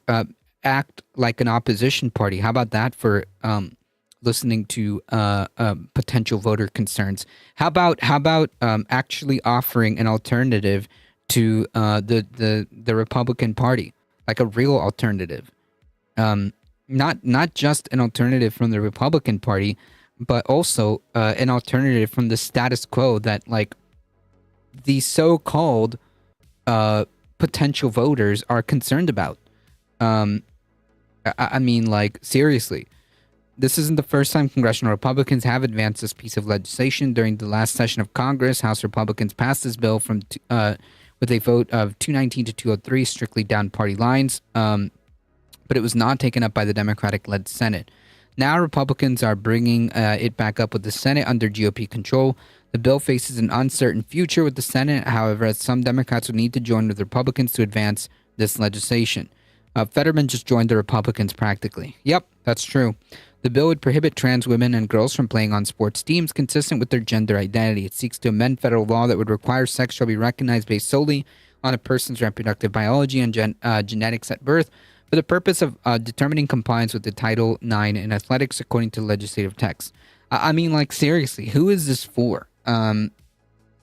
act like an opposition party. How about that for listening to potential voter concerns? How about actually offering an alternative to the Republican Party, like a real alternative, not just an alternative from the Republican Party, but also an alternative from the status quo that, like, the so-called potential voters are concerned about. I mean, like, seriously. This isn't the first time congressional Republicans have advanced this piece of legislation. During the last session of Congress, House Republicans passed this bill with a vote of 219 to 203, strictly down party lines, but it was not taken up by the Democratic-led Senate. Now Republicans are bringing it back up with the Senate under GOP control. The bill faces an uncertain future with the Senate, however, as some Democrats will need to join with Republicans to advance this legislation. Fetterman just joined the Republicans practically. Yep, that's true. The bill would prohibit trans women and girls from playing on sports teams consistent with their gender identity. It seeks to amend federal law that would require sex shall be recognized based solely on a person's reproductive biology and genetics at birth for the purpose of determining compliance with the Title IX in athletics, according to legislative text. I mean, like, seriously, who is this for?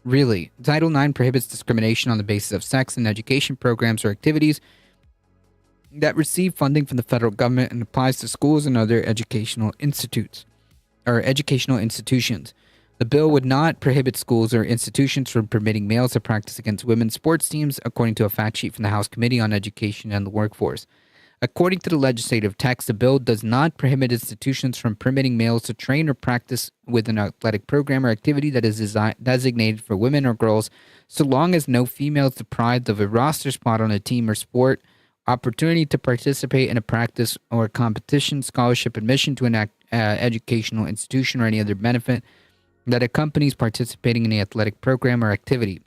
Really, Title IX prohibits discrimination on the basis of sex in education programs or activities that receive funding from the federal government and applies to schools and other educational institutions. The bill would not prohibit schools or institutions from permitting males to practice against women's sports teams, according to a fact sheet from the House Committee on Education and the Workforce. According to the legislative text, the bill does not prohibit institutions from permitting males to train or practice with an athletic program or activity that is designated for women or girls, so long as no female is deprived of a roster spot on a team or sport, opportunity to participate in a practice or competition, scholarship, admission to an educational institution, or any other benefit that accompanies participating in the athletic program or activity.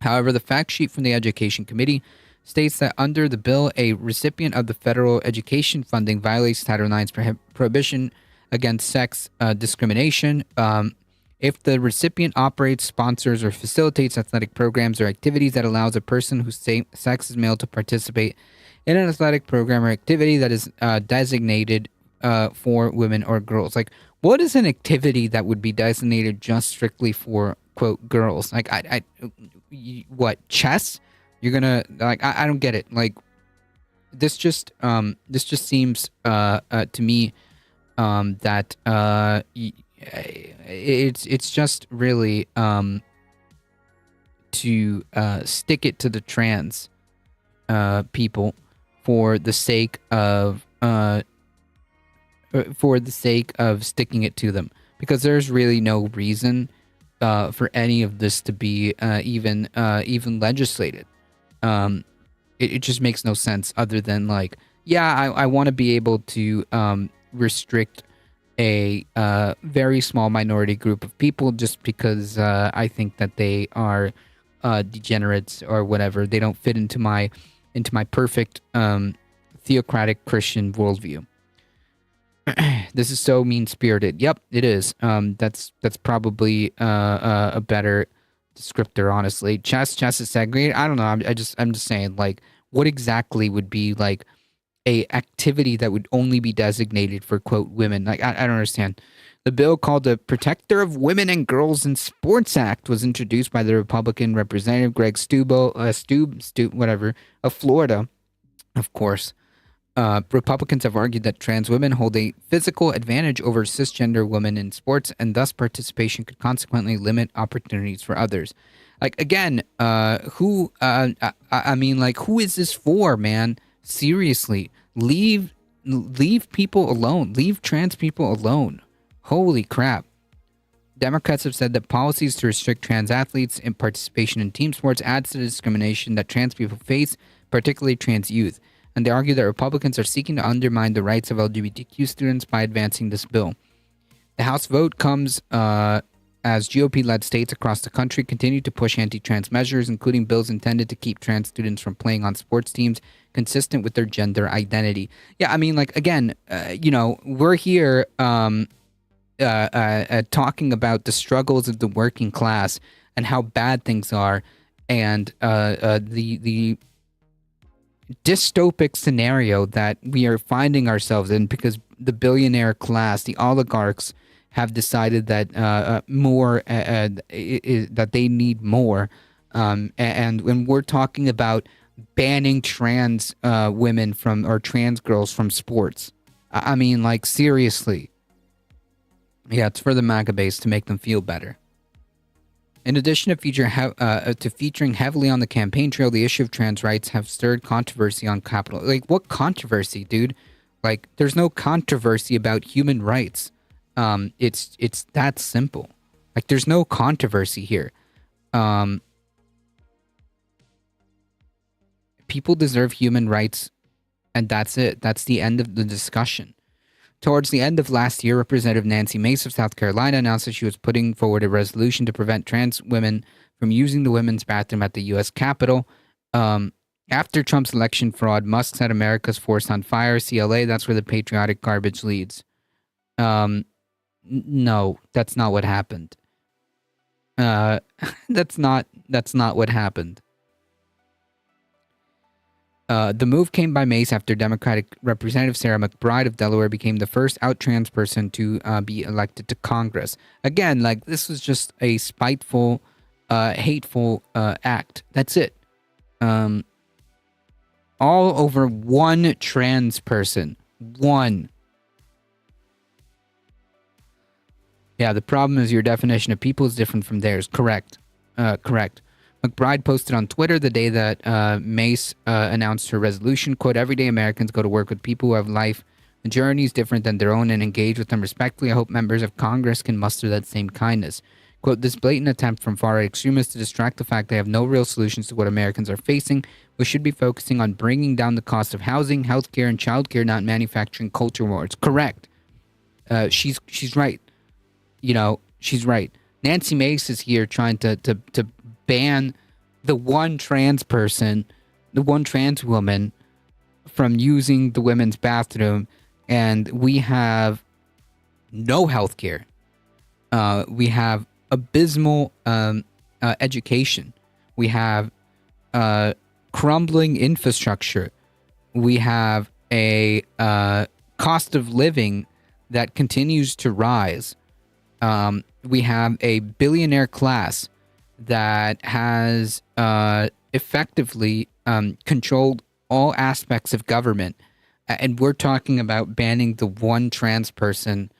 However, the fact sheet from the Education Committee states that under the bill, a recipient of the federal education funding violates Title IX's prohibition against sex discrimination if the recipient operates, sponsors, or facilitates athletic programs or activities that allows a person whose sex is male to participate in an athletic program or activity that is designated for women or girls. Like, what is an activity that would be designated just strictly for, quote, girls? Like, what, chess? You're gonna, like, I don't get it. Like, this just seems to me that it's just really to stick it to the trans people for the sake of sticking it to them, because there's really no reason for any of this to be even legislated. It just makes no sense, other than like, yeah, I want to be able to restrict a very small minority group of people just because I think that they are degenerates or whatever. They don't fit into my perfect theocratic Christian worldview. This is so mean-spirited. Yep, it is. That's probably a better descriptor, honestly. Chess is segregated. I don't know. I'm just saying, like, what exactly would be like a activity that would only be designated for, quote, women? Like, I don't understand. The bill, called the Protector of Women and Girls in Sports Act, was introduced by the Republican Representative Greg Stube, of Florida, of course. Republicans have argued that trans women hold a physical advantage over cisgender women in sports, and thus participation could consequently limit opportunities for others. Like, again, who is this for, man? Seriously, leave people alone. Leave trans people alone. Holy crap. Democrats have said that policies to restrict trans athletes in participation in team sports adds to the discrimination that trans people face, particularly trans youth. And they argue that Republicans are seeking to undermine the rights of LGBTQ students by advancing this bill. The House vote comes as GOP-led states across the country continue to push anti-trans measures, including bills intended to keep trans students from playing on sports teams consistent with their gender identity. Yeah, I mean, like, again, we're here talking about the struggles of the working class and how bad things are, and the dystopic scenario that we are finding ourselves in because the billionaire class, the oligarchs, have decided that that they need more, and when we're talking about banning trans women from, or trans girls from, sports, I mean, like, seriously. Yeah, it's for the MAGA base to make them feel better. In addition to featuring heavily on the campaign trail, the issue of trans rights have stirred controversy on Capitol. Like, what controversy, dude? Like, there's no controversy about human rights. It's that simple. Like, there's no controversy here. People deserve human rights, and that's it. That's the end of the discussion. Towards the end of last year, Representative Nancy Mace of South Carolina announced that she was putting forward a resolution to prevent trans women from using the women's bathroom at the U.S. Capitol. After Trump's election fraud, Musk set America's force on fire. CLA, that's where the patriotic garbage leads. No, that's not what happened. That's not what happened. The move came by Mace after Democratic Representative Sarah McBride of Delaware became the first out trans person to be elected to Congress. Again, like, this was just a spiteful, hateful act. That's it. All over one trans person. One. Yeah, the problem is your definition of people is different from theirs. Correct. Correct. McBride posted on Twitter the day that Mace announced her resolution, quote, "Everyday Americans go to work with people who have life and journeys different than their own and engage with them respectfully. I hope members of Congress can muster that same kindness." Quote, "This blatant attempt from far-right extremists to distract the fact they have no real solutions to what Americans are facing. We should be focusing on bringing down the cost of housing, healthcare, and childcare, not manufacturing culture wars." Correct. She's right. She's right. Nancy Mace is here trying to ban the one trans person, the one trans woman, from using the women's bathroom, and we have no healthcare. We have abysmal education. We have crumbling infrastructure. We have a cost of living that continues to rise. We have a billionaire class that has effectively controlled all aspects of government. And we're talking about banning the one trans person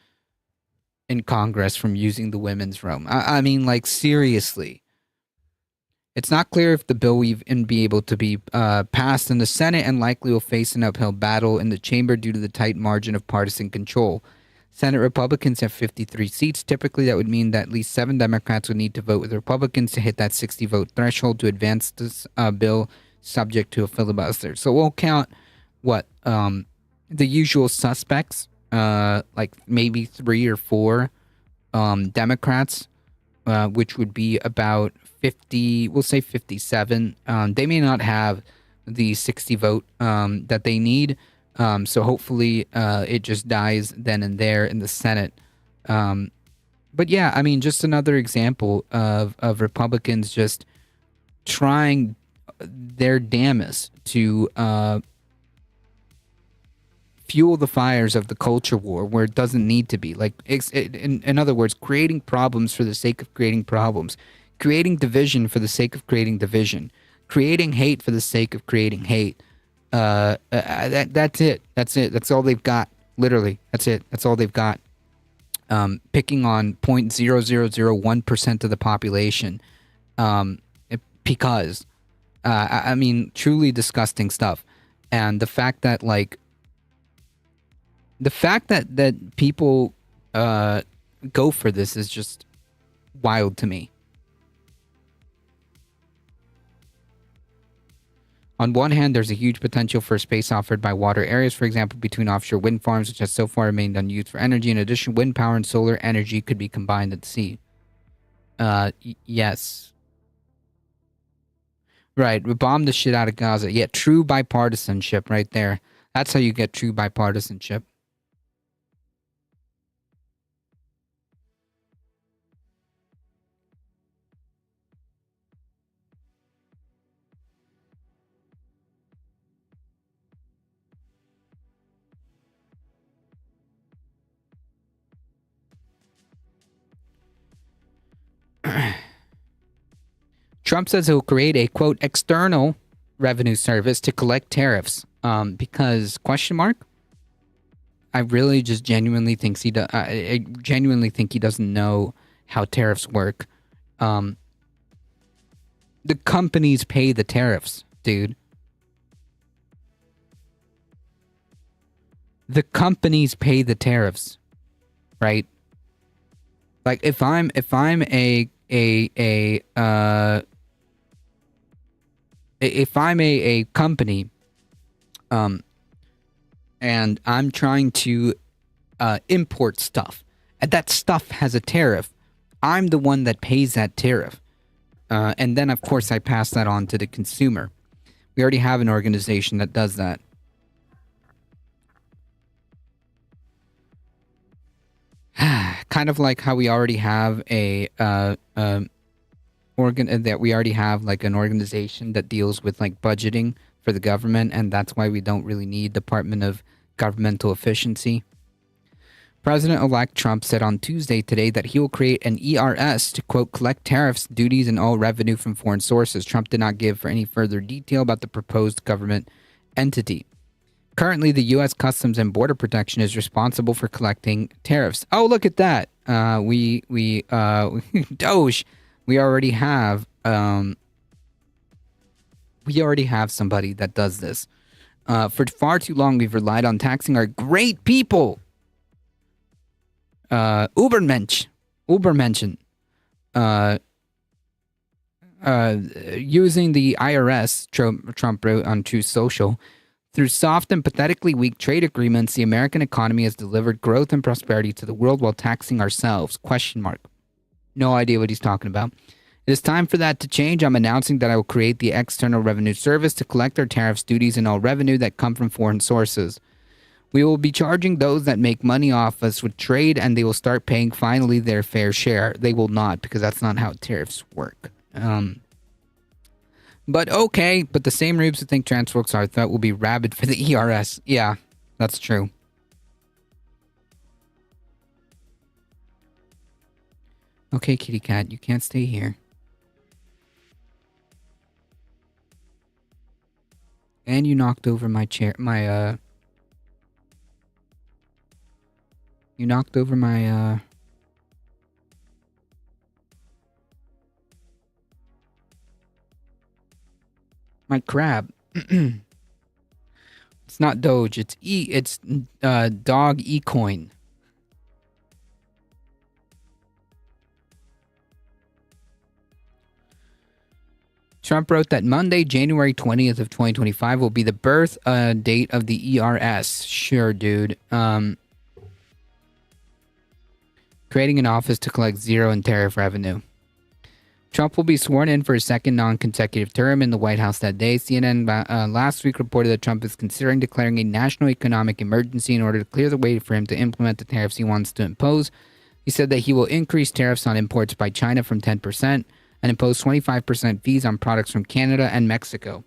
in Congress from using the women's room. I mean, like, seriously. It's not clear if the bill will even be able to be passed in the Senate and likely will face an uphill battle in the chamber due to the tight margin of partisan control. Senate Republicans have 53 seats. Typically, that would mean that at least 7 Democrats would need to vote with Republicans to hit that 60-vote threshold to advance this bill subject to a filibuster. So we'll count, the usual suspects, like maybe 3 or 4 Democrats, which would be about 50, we'll say 57. They may not have the 60 vote that they need. So hopefully it just dies then and there in the Senate. But yeah, I mean, just another example of Republicans just trying their damnedest to fuel the fires of the culture war where it doesn't need to be. Like, in other words, creating problems for the sake of creating problems. Creating division for the sake of creating division, creating hate for the sake of creating hate. That's it. That's all they've got. Literally, that's it. That's all they've got. Picking on 0.0001% of the population, because, I mean, truly disgusting stuff. And the fact that that people go for this is just wild to me. On one hand, there's a huge potential for space offered by water areas, for example, between offshore wind farms, which has so far remained unused for energy. In addition, wind power and solar energy could be combined at sea. Yes. Right, we bombed the shit out of Gaza. Yeah, true bipartisanship right there. That's how you get true bipartisanship. Trump says he'll create a, quote, external revenue service to collect tariffs. Because, question mark? I really just genuinely think I genuinely think he doesn't know how tariffs work. The companies pay the tariffs, dude. The companies pay the tariffs, right? Like if I'm a company, and I'm trying to import stuff, and that stuff has a tariff, I'm the one that pays that tariff. And then, of course, I pass that on to the consumer. We already have an organization that does that. Kind of like how we already have an organization that deals with like budgeting for the government, and that's why we don't really need Department of Governmental Efficiency. President-elect Trump said on Tuesday today that he will create an ERS to, quote, collect tariffs, duties, and all revenue from foreign sources. Trump did not give for any further detail about the proposed government entity. Currently, the U.S. Customs and Border Protection is responsible for collecting tariffs. Oh, look at that. Doge, we already have somebody that does this. For far too long, we've relied on taxing our great people. Ubermensch, using the IRS, Trump wrote on Truth Social. Through soft and pathetically weak trade agreements, the American economy has delivered growth and prosperity to the world while taxing ourselves. Question mark. No idea what he's talking about. It is time for that to change. I'm announcing that I will create the External Revenue Service to collect our tariffs, duties, and all revenue that come from foreign sources. We will be charging those that make money off us with trade, and they will start paying finally their fair share. They will not, because that's not how tariffs work. But okay, but the same rubes who think trans folks are thought will be rabid for the ERS. Yeah, that's true. Okay, kitty cat, you can't stay here. And you knocked over my chair, you knocked over my, My crab. It's not Doge. It's Dog eCoin. Trump wrote that Monday, January 20th of 2025 will be the birth date of the ERS. Sure, dude. Creating an office to collect zero in tariff revenue. Trump will be sworn in for a second non-consecutive term in the White House that day. CNN last week reported that Trump is considering declaring a national economic emergency in order to clear the way for him to implement the tariffs he wants to impose. He said that he will increase tariffs on imports by China from 10% and impose 25% fees on products from Canada and Mexico.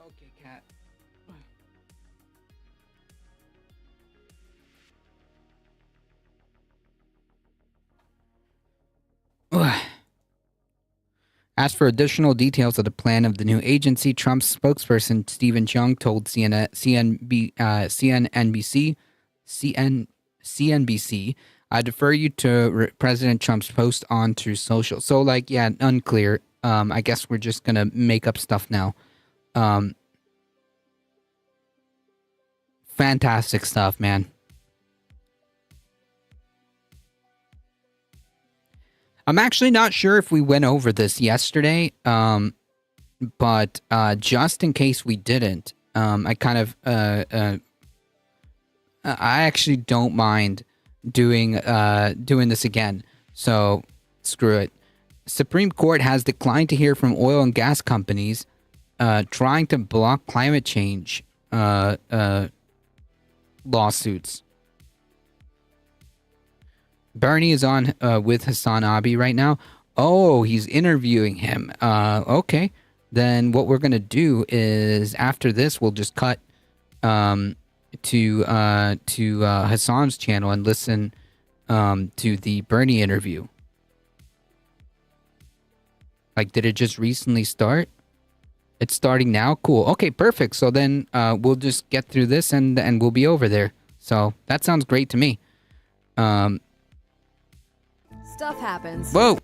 Okay, cat. As for additional details of the plan of the new agency, Trump's spokesperson Stephen Chung told CNBC, I defer you to President Trump's post on Truth Social. So, like, yeah, unclear. I guess we're just gonna make up stuff now. Fantastic stuff, man. I'm actually not sure if we went over this yesterday, but just in case we didn't, I kind of, I actually don't mind doing this again. So screw it. Supreme Court has declined to hear from oil and gas companies trying to block climate change lawsuits. Bernie is on with Hassan Abi right now. Oh, he's interviewing him. Okay. Then what we're going to do is after this, we'll just cut to Hassan's channel and listen to the Bernie interview. Like, did it just recently start? It's starting now? Cool. Okay, perfect. So then we'll just get through this and we'll be over there. So that sounds great to me. Stuff happens. Whoa.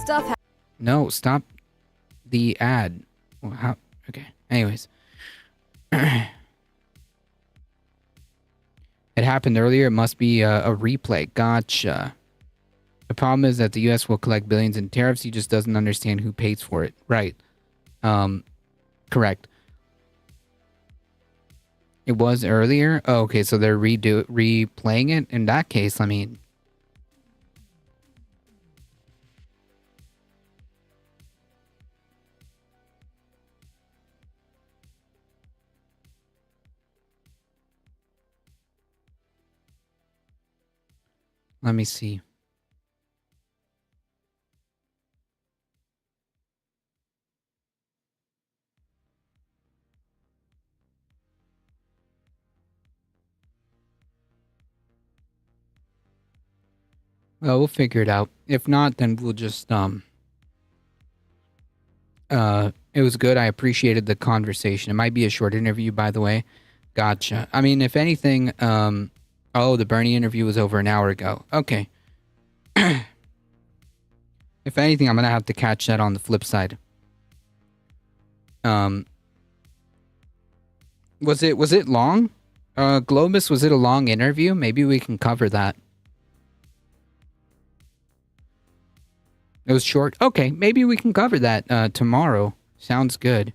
Stuff No, stop the ad. Well, how? Okay. Anyways. It happened earlier. It must be a replay. Gotcha. The problem is that the U.S. will collect billions in tariffs. He just doesn't understand who pays for it. Right. Correct. It was earlier? Oh, okay, so they're replaying it? In that case, I mean... Let me see. Well, we'll figure it out. If not, then we'll just, it was good. I appreciated the conversation. It might be a short interview, by the way. Gotcha. I mean, if anything, oh, the Bernie interview was over an hour ago. Okay. If anything, I'm going to have to catch that on the flip side. Was it long? Globus, was it a long interview? Maybe we can cover that. It was short. Okay, maybe we can cover that tomorrow. Sounds good.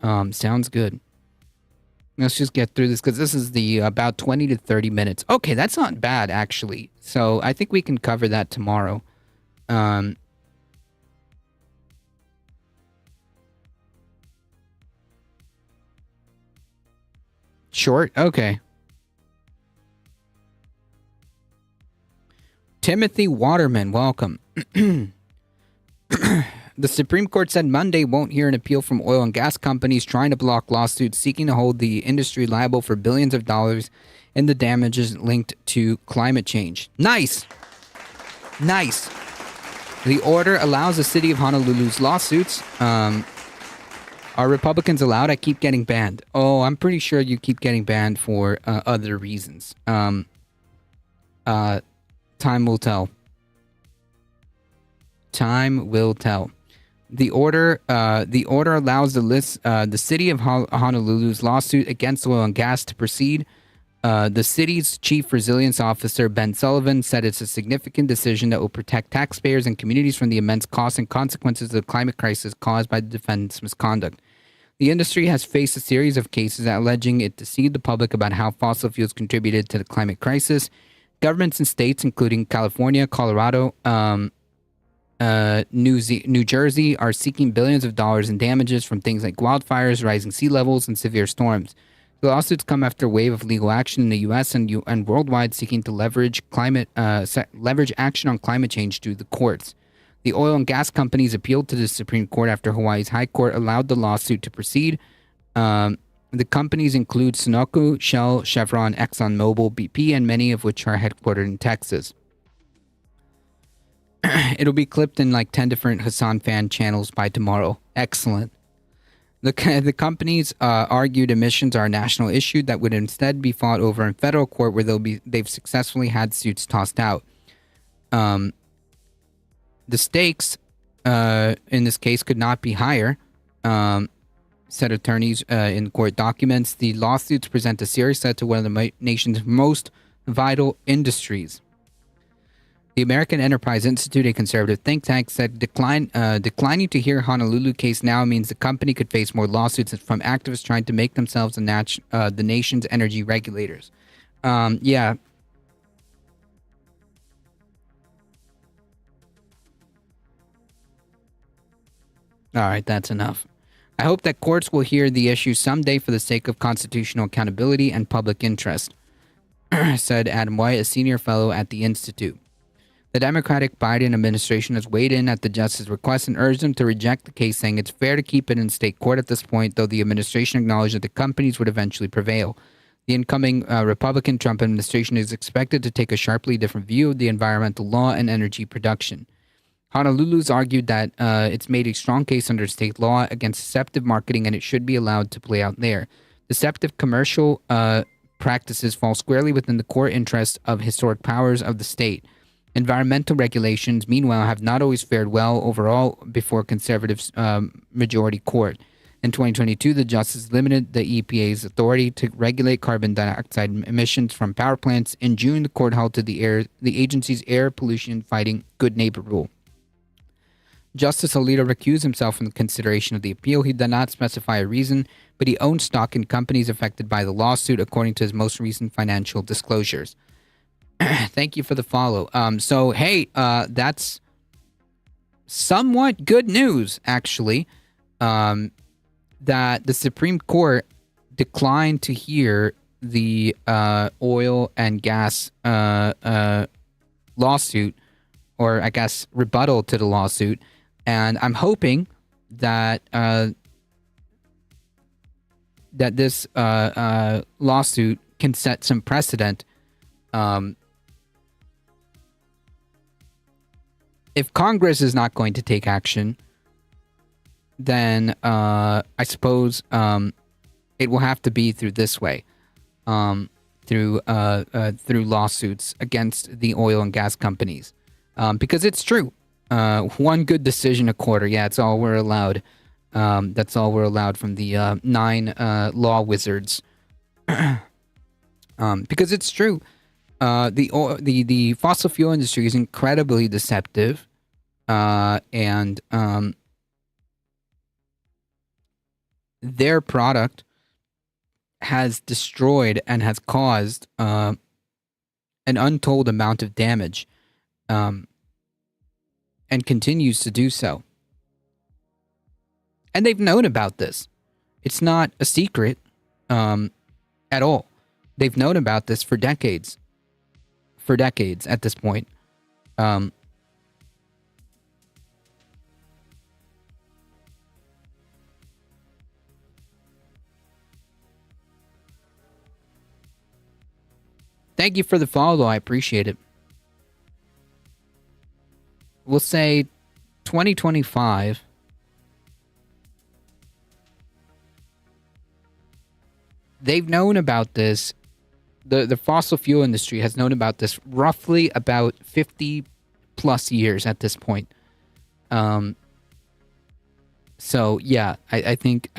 Sounds good. Let's just get through this because this is the about 20 to 30 minutes. Okay, that's not bad actually. So I think we can cover that tomorrow. Short? Okay. Timothy Waterman, welcome. The Supreme Court said Monday won't hear an appeal from oil and gas companies trying to block lawsuits seeking to hold the industry liable for billions of dollars in the damages linked to climate change. Nice! Nice. The order allows the city of Honolulu's lawsuits Are Republicans allowed? I keep getting banned. Oh, I'm pretty sure you keep getting banned for other reasons. Time will tell. Time will tell. The order allows the city of Honolulu's lawsuit against oil and gas to proceed. The city's chief resilience officer, Ben Sullivan, said it's a significant decision that will protect taxpayers and communities from the immense costs and consequences of the climate crisis caused by the defendant's misconduct. The industry has faced a series of cases alleging it deceived the public about how fossil fuels contributed to the climate crisis. Governments in states, including California, Colorado, New Jersey, are seeking billions of dollars in damages from things like wildfires, rising sea levels, and severe storms. The lawsuits come after a wave of legal action in the U.S. and worldwide seeking to leverage action on climate change through the courts. The oil and gas companies appealed to the Supreme Court after Hawaii's High Court allowed the lawsuit to proceed. The companies include Sunoco, Shell, Chevron, ExxonMobil, BP, and many of which are headquartered in Texas. It'll be clipped in like 10 different Hassan fan channels by tomorrow. Excellent. The companies argued emissions are a national issue that would instead be fought over in federal court, where they've successfully had suits tossed out. The stakes in this case could not be higher, said attorneys in court documents. The lawsuits present a serious threat to one of the nation's most vital industries. The American Enterprise Institute, a conservative think tank, said declining to hear Honolulu case now means the company could face more lawsuits from activists trying to make themselves the nation's energy regulators. Yeah. All right, that's enough. I hope that courts will hear the issue someday for the sake of constitutional accountability and public interest, said Adam White, a senior fellow at the Institute. The Democratic Biden administration has weighed in at the justice's request and urged him to reject the case, saying it's fair to keep it in state court at this point, though the administration acknowledged that the companies would eventually prevail. The incoming Republican Trump administration is expected to take a sharply different view of the environmental law and energy production. Honolulu's argued that it's made a strong case under state law against deceptive marketing and it should be allowed to play out there. Deceptive commercial practices fall squarely within the core interests of historic powers of the state. Environmental regulations, meanwhile, have not always fared well overall before conservative majority court. In 2022, the justice limited the EPA's authority to regulate carbon dioxide emissions from power plants. In June, the court halted the agency's air pollution fighting good neighbor rule. Justice Alito recused himself from the consideration of the appeal. He did not specify a reason, but he owns stock in companies affected by the lawsuit, according to his most recent financial disclosures. Thank you for the follow. So, hey, that's somewhat good news, actually, that the Supreme Court declined to hear the oil and gas lawsuit, or I guess rebuttal to the lawsuit. And I'm hoping that that this lawsuit can set some precedent. If Congress is not going to take action, then I suppose it will have to be through this way, through lawsuits against the oil and gas companies, because it's true. One good decision a quarter. Yeah, it's all we're allowed. That's all we're allowed from the 9 law wizards. Because it's true. The fossil fuel industry is incredibly deceptive, and their product has destroyed and has caused an untold amount of damage, and continues to do so. And they've known about this. It's not a secret at all. They've known about this for decades. For decades at this point. Thank you for the follow. I appreciate it. We'll say 2025 they've known about this. The fossil fuel industry has known about this roughly about 50 plus years at this point. So yeah, I think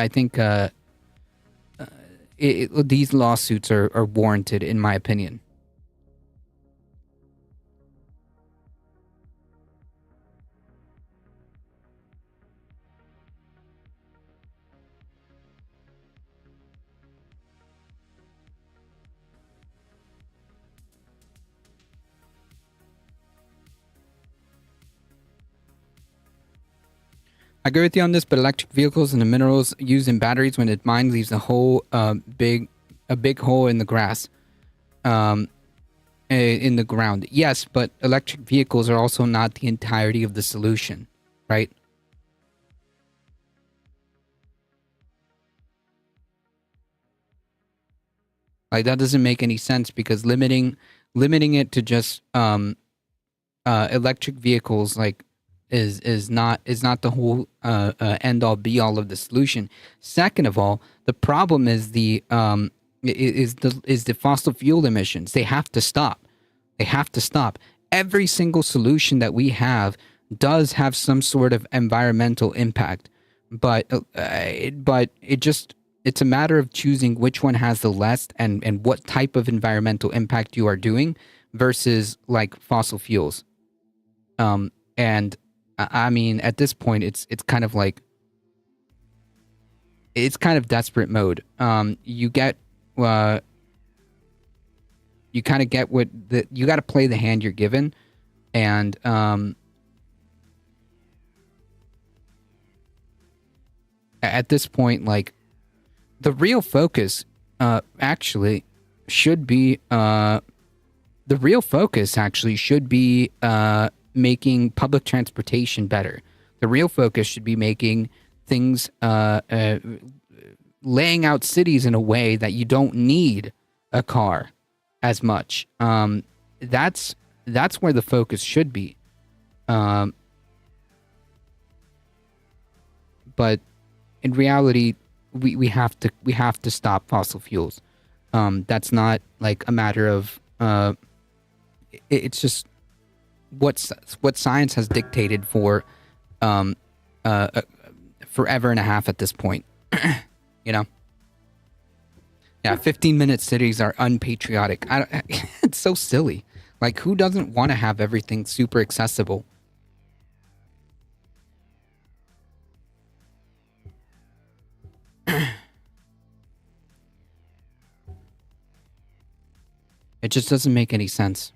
these lawsuits are warranted, in my opinion. I agree with you on this, but electric vehicles and the minerals used in batteries when it's mined leaves a whole big hole in the grass, in the ground. Yes, but electric vehicles are also not the entirety of the solution, right? Like, that doesn't make any sense, because limiting it to just electric vehicles, like, is not the whole end all be all of the solution. Second of all, the problem is the fossil fuel emissions. They have to stop. Every single solution that we have does have some sort of environmental impact, but it's a matter of choosing which one has the less and what type of environmental impact you are doing versus like fossil fuels. And I mean, at this point, it's kind of like, it's kind of desperate mode. You kind of get you got to play the hand you're given, and at this point, like, the real focus actually should be making public transportation better. The real focus should be making things, laying out cities in a way that you don't need a car as much. That's where the focus should be. But in reality, we have to stop fossil fuels. That's not like a matter of it's just what science has dictated for forever and a half at this point. You know? Yeah, 15-minute cities are unpatriotic. It's so silly. Like, who doesn't want to have everything super accessible? It just doesn't make any sense.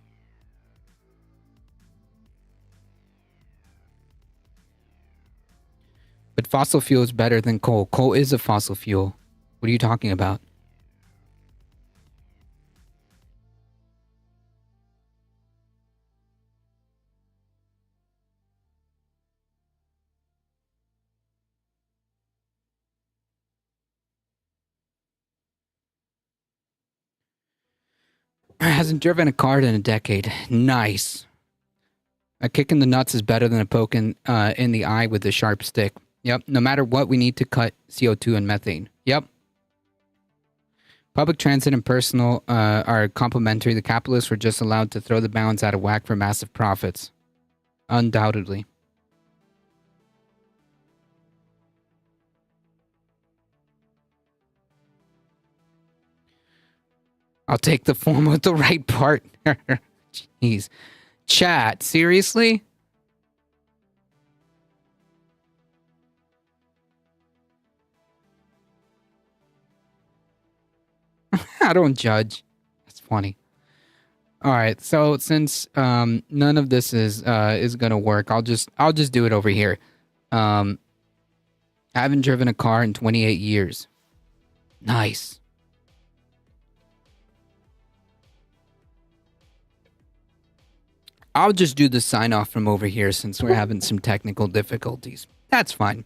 But fossil fuel is better than coal. Coal is a fossil fuel. What are you talking about? Hasn't driven a car in a decade. Nice. A kick in the nuts is better than a poke in the eye with a sharp stick. Yep. No matter what, we need to cut CO2 and methane. Yep. Public transit and personal are complementary. The capitalists were just allowed to throw the balance out of whack for massive profits. Undoubtedly. I'll take the form with the right partner. Jeez. Chat, seriously? I don't judge. That's funny. All right, so since none of this is gonna work, I'll just do it over here. I haven't driven a car in 28 years. Nice. I'll just do the sign off from over here since we're having some technical difficulties. That's fine.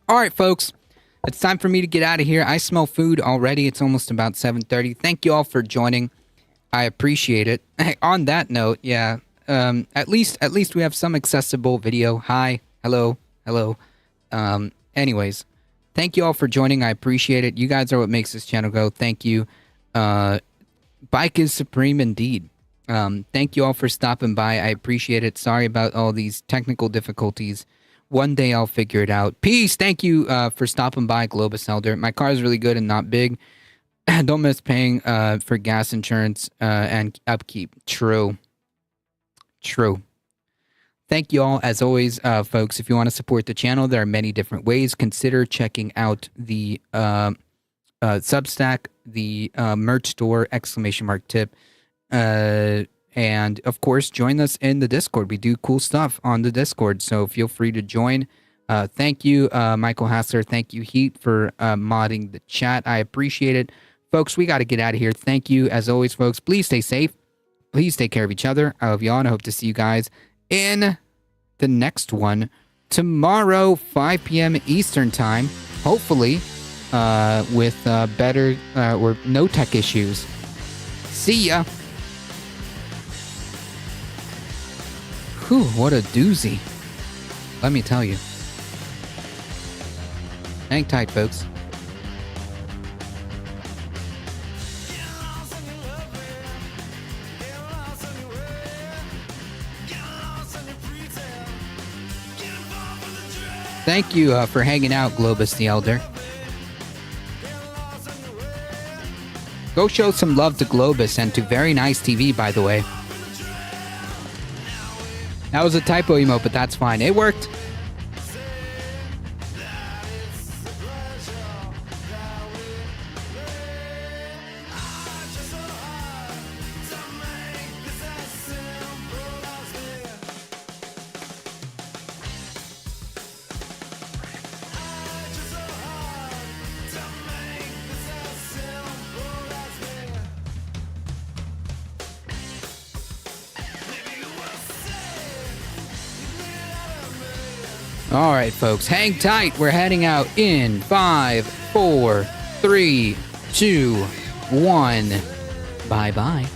All right, folks. It's time for me to get out of here. I smell food already. It's almost about 7:30. Thank you all for joining. I appreciate it. On that note, yeah, at least we have some accessible video. Hi, hello. Anyways, thank you all for joining. I appreciate it. You guys are what makes this channel go. Thank you. Bike is supreme indeed. Thank you all for stopping by. I appreciate it. Sorry about all these technical difficulties. One day I'll figure it out. Peace. Thank you for stopping by, Globus Elder. My car is really good and not big. Don't miss paying for gas insurance and upkeep. True. Thank you all. As always, folks, if you want to support the channel, there are many different ways. Consider checking out the Substack, the merch store, ! Tip. And of course, join us in the Discord. We do cool stuff on the Discord, so feel free to join. Thank you, Michael Hassler. Thank you, Heat, for modding the chat. I appreciate it. Folks, we got to get out of here. Thank you, as always, folks. Please stay safe. Please take care of each other. I love y'all, and I hope to see you guys in the next one tomorrow, 5 p.m. Eastern Time. Hopefully, with better or no tech issues. See ya. Whew, what a doozy. Let me tell you. Hang tight, folks. Thank you for hanging out, Globus the Elder. Go show some love to Globus and to Very Nice TV, by the way. That was a typo emote, but that's fine. It worked. All right, folks, hang tight. We're heading out in 5, 4, 3, 2, 1. Bye-bye.